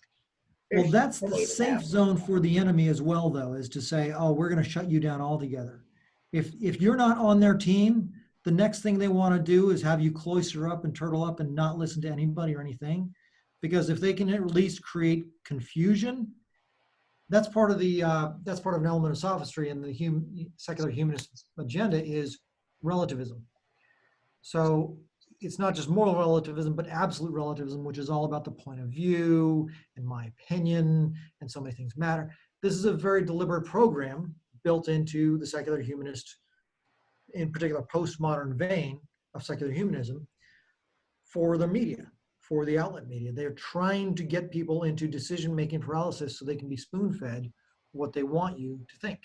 S2: Well,
S1: there's
S2: that's
S1: no
S2: the
S1: way to know.
S2: safe zone for the enemy as well, though, is to say, oh, we're going to shut you down altogether. If you're not on their team, the next thing they want to do is have you cloister up and turtle up and not listen to anybody or anything. Because if they can at least create confusion, that's part of an element of sophistry in the secular humanist agenda is relativism. So it's not just moral relativism, but absolute relativism, which is all about the point of view and my opinion, and so many things matter. This is a very deliberate program built into the secular humanist, in particular postmodern vein of secular humanism, for the media, for the outlet media. They're trying to get people into decision-making paralysis so they can be spoon-fed what they want you to think.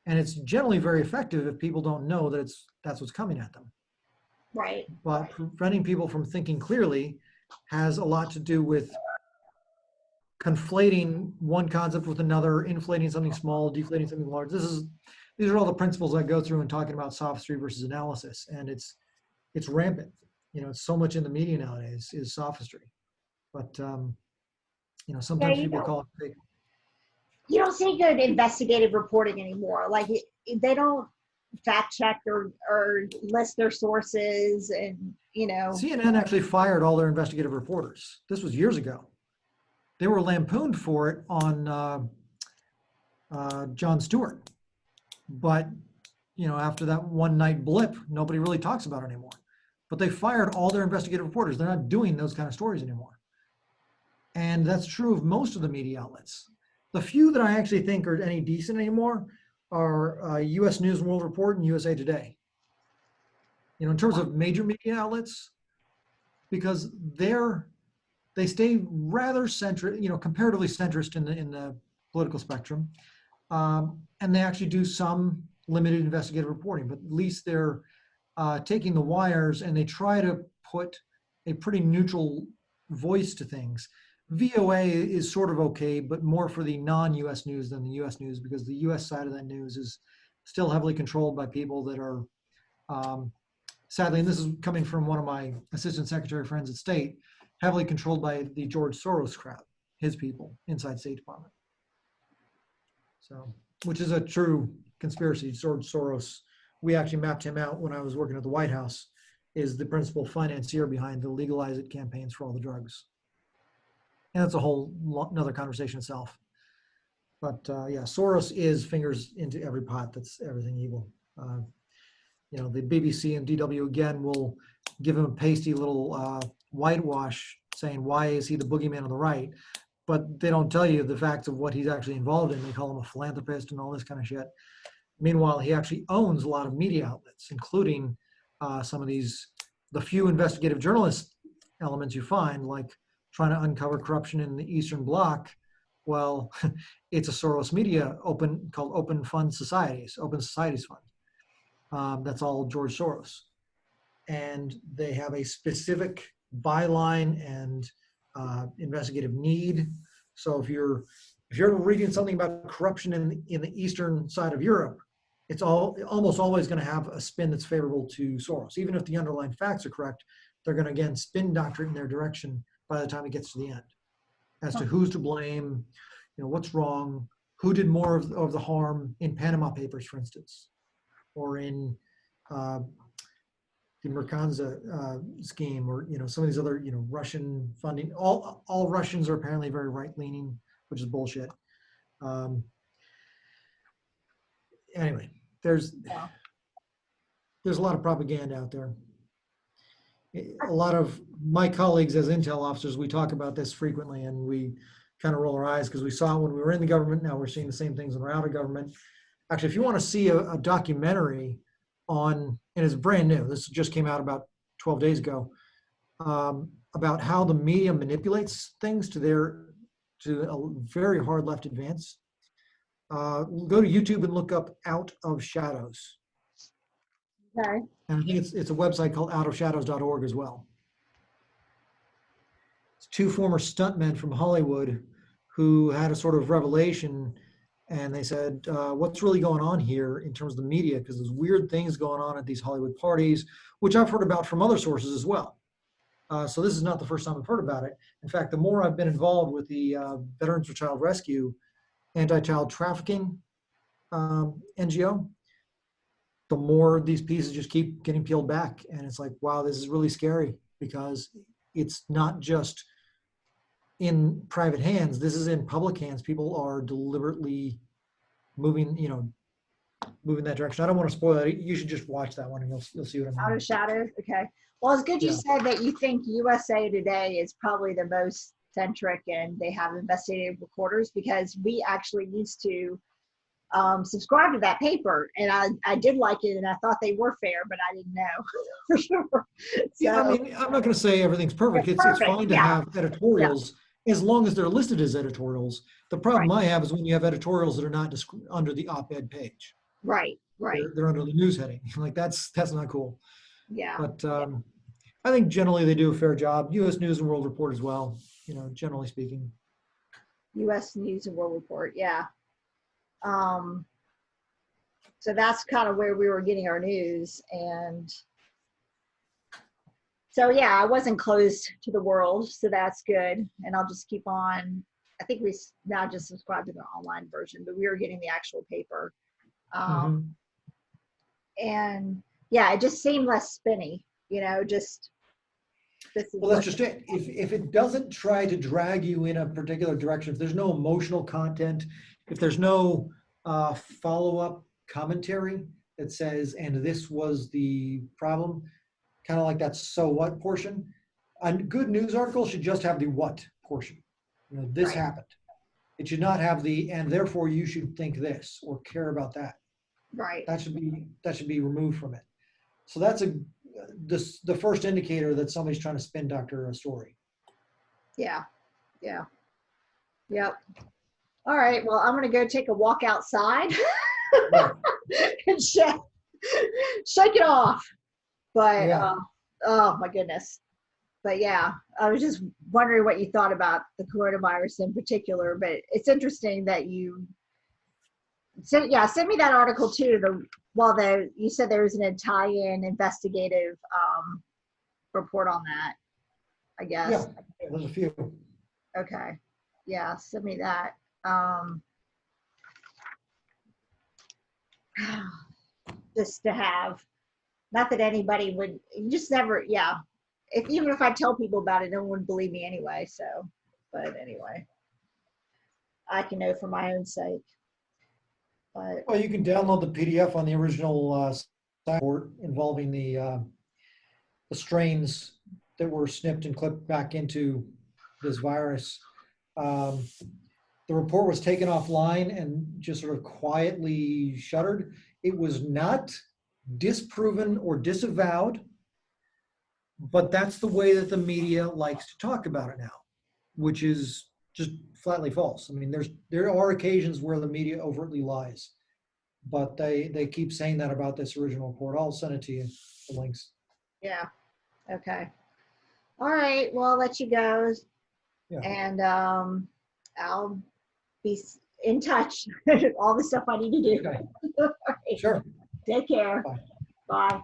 S2: And it's generally very effective if people don't know that that's what's coming at them.
S1: Right.
S2: But preventing people from thinking clearly has a lot to do with conflating one concept with another, inflating something small, deflating something large. These are all the principles I go through in talking about sophistry versus analysis, and it's rampant. It's so much in the media nowadays is sophistry, but
S1: Yeah,
S2: sometimes people call it fake.
S1: you don't see good investigative reporting anymore. Like they don't fact check or list their sources, and
S2: CNN actually fired all their investigative reporters. This was years ago. They were lampooned for it on Jon Stewart. But, after that one night blip, nobody really talks about it anymore. But they fired all their investigative reporters. They're not doing those kind of stories anymore. And that's true of most of the media outlets. The few that I actually think are any decent anymore are U.S. News and World Report and USA Today. In terms of major media outlets, because they stay rather centrist, comparatively centrist in the political spectrum, and they actually do some limited investigative reporting. But at least they're taking the wires and they try to put a pretty neutral voice to things. VOA is sort of okay, but more for the non-U.S. news than the U.S. news, because the U.S. side of that news is still heavily controlled by people that are, sadly, and this is coming from one of my assistant secretary friends at State, heavily controlled by the George Soros crowd, his people inside State Department. So, which is a true conspiracy. George Soros, we actually mapped him out when I was working at the White House, is the principal financier behind the Legalize It campaigns for all the drugs. And that's a whole another conversation itself. But yeah, Soros is fingers into every pot. That's everything evil. The BBC and DW again will give him a pasty little whitewash saying, why is he the boogeyman on the right? But they don't tell you the facts of what he's actually involved in. They call him a philanthropist and all this kind of shit. Meanwhile, he actually owns a lot of media outlets, including some of the few investigative journalist elements you find, like trying to uncover corruption in the Eastern Bloc. Well, it's a Soros media called Open Fund Societies, Open Societies Fund. That's all George Soros. And they have a specific byline and investigative need. So if you're reading something about corruption in the eastern side of Europe, it's almost always going to have a spin that's favorable to Soros. Even if the underlying facts are correct, they're going to again spin doctor it in their direction by the time it gets to the end, as to who's to blame, what's wrong, who did more of the harm in Panama Papers, for instance, or in the Merkanza scheme, or some of these other Russian funding. All Russians are apparently very right-leaning, which is bullshit. Anyway, there's a lot of propaganda out there. A lot of my colleagues as intel officers, we talk about this frequently, and we kind of roll our eyes because we saw it when we were in the government. Now we're seeing the same things when we're out of government. Actually, if you want to see a documentary on, and it's brand new. This just came out about 12 days ago, about how the media manipulates things to a very hard left advance. Go to YouTube and look up Out of Shadows.
S1: Okay.
S2: And I think it's a website called outofshadows.org as well. It's two former stuntmen from Hollywood who had a sort of revelation, and they said, what's really going on here in terms of the media? Because there's weird things going on at these Hollywood parties, which I've heard about from other sources as well. So this is not the first time I've heard about it. In fact, the more I've been involved with the Veterans for Child Rescue, anti-child trafficking NGO, the more these pieces just keep getting peeled back. And it's like, wow, this is really scary, because it's not just in private hands. This is in public hands. People are deliberately moving that direction. I don't want to spoil it. You should just watch that one and you'll see what I mean.
S1: Out of Shadows. Okay. Well, it's good you said that you think USA Today is probably the most centric and they have investigative reporters, because we actually used to subscribe to that paper, and I did like it, and I thought they were fair, but I didn't know for sure.
S2: Yeah, I mean, I'm not going to say everything's perfect. It's fine to have editorials as long as they're listed as editorials. The problem I have is when you have editorials that are not under the op-ed page.
S1: Right.
S2: They're under the news heading. Like that's not cool.
S1: Yeah.
S2: But I think generally they do a fair job. U.S. News and World Report as well, generally speaking.
S1: U.S. News and World Report, yeah. So that's kind of where we were getting our news. And so, yeah, I wasn't closed to the world, so that's good. And I'll just keep on. I think we now just subscribe to the online version, but we were getting the actual paper. And yeah, it just seemed less spinny, just.
S2: Well, that's just it. If it doesn't try to drag you in a particular direction, if there's no emotional content, if there's no follow-up commentary that says, and this was the problem, kind of like that so what portion, a good news article should just have the what portion. This happened. It should not have the, and therefore you should think this or care about that.
S1: Right.
S2: That should be removed from it. So that's the first indicator that somebody's trying to spin doctor a story.
S1: Yeah. Yep. All right. Well, I'm going to go take a walk outside and shake it off. But oh my goodness. But yeah, I was just wondering what you thought about the coronavirus in particular. But it's interesting that you send me that article too. You said there was an Italian investigative report on that, I guess.
S2: Yeah, there's a few.
S1: Okay. Yeah, send me that. Just to have, not that anybody would, just never, even if I tell people about it, no one would believe me anyway, so, but anyway, I can know for my own sake. But,
S2: well, you can download the PDF on the original report involving the strains that were snipped and clipped back into this virus. The report was taken offline and just sort of quietly shuttered. It was not disproven or disavowed, but that's the way that the media likes to talk about it now, which is just flatly false. I mean, there are occasions where the media overtly lies, but they keep saying that about this original report. I'll send it to you, the links.
S1: Yeah. Okay. All right. Well, I'll let you go.
S2: Yeah.
S1: And I'll be in touch. All the stuff I need to do.
S2: Okay.
S1: All right.
S2: Sure.
S1: Take care.
S2: Bye.
S1: Bye.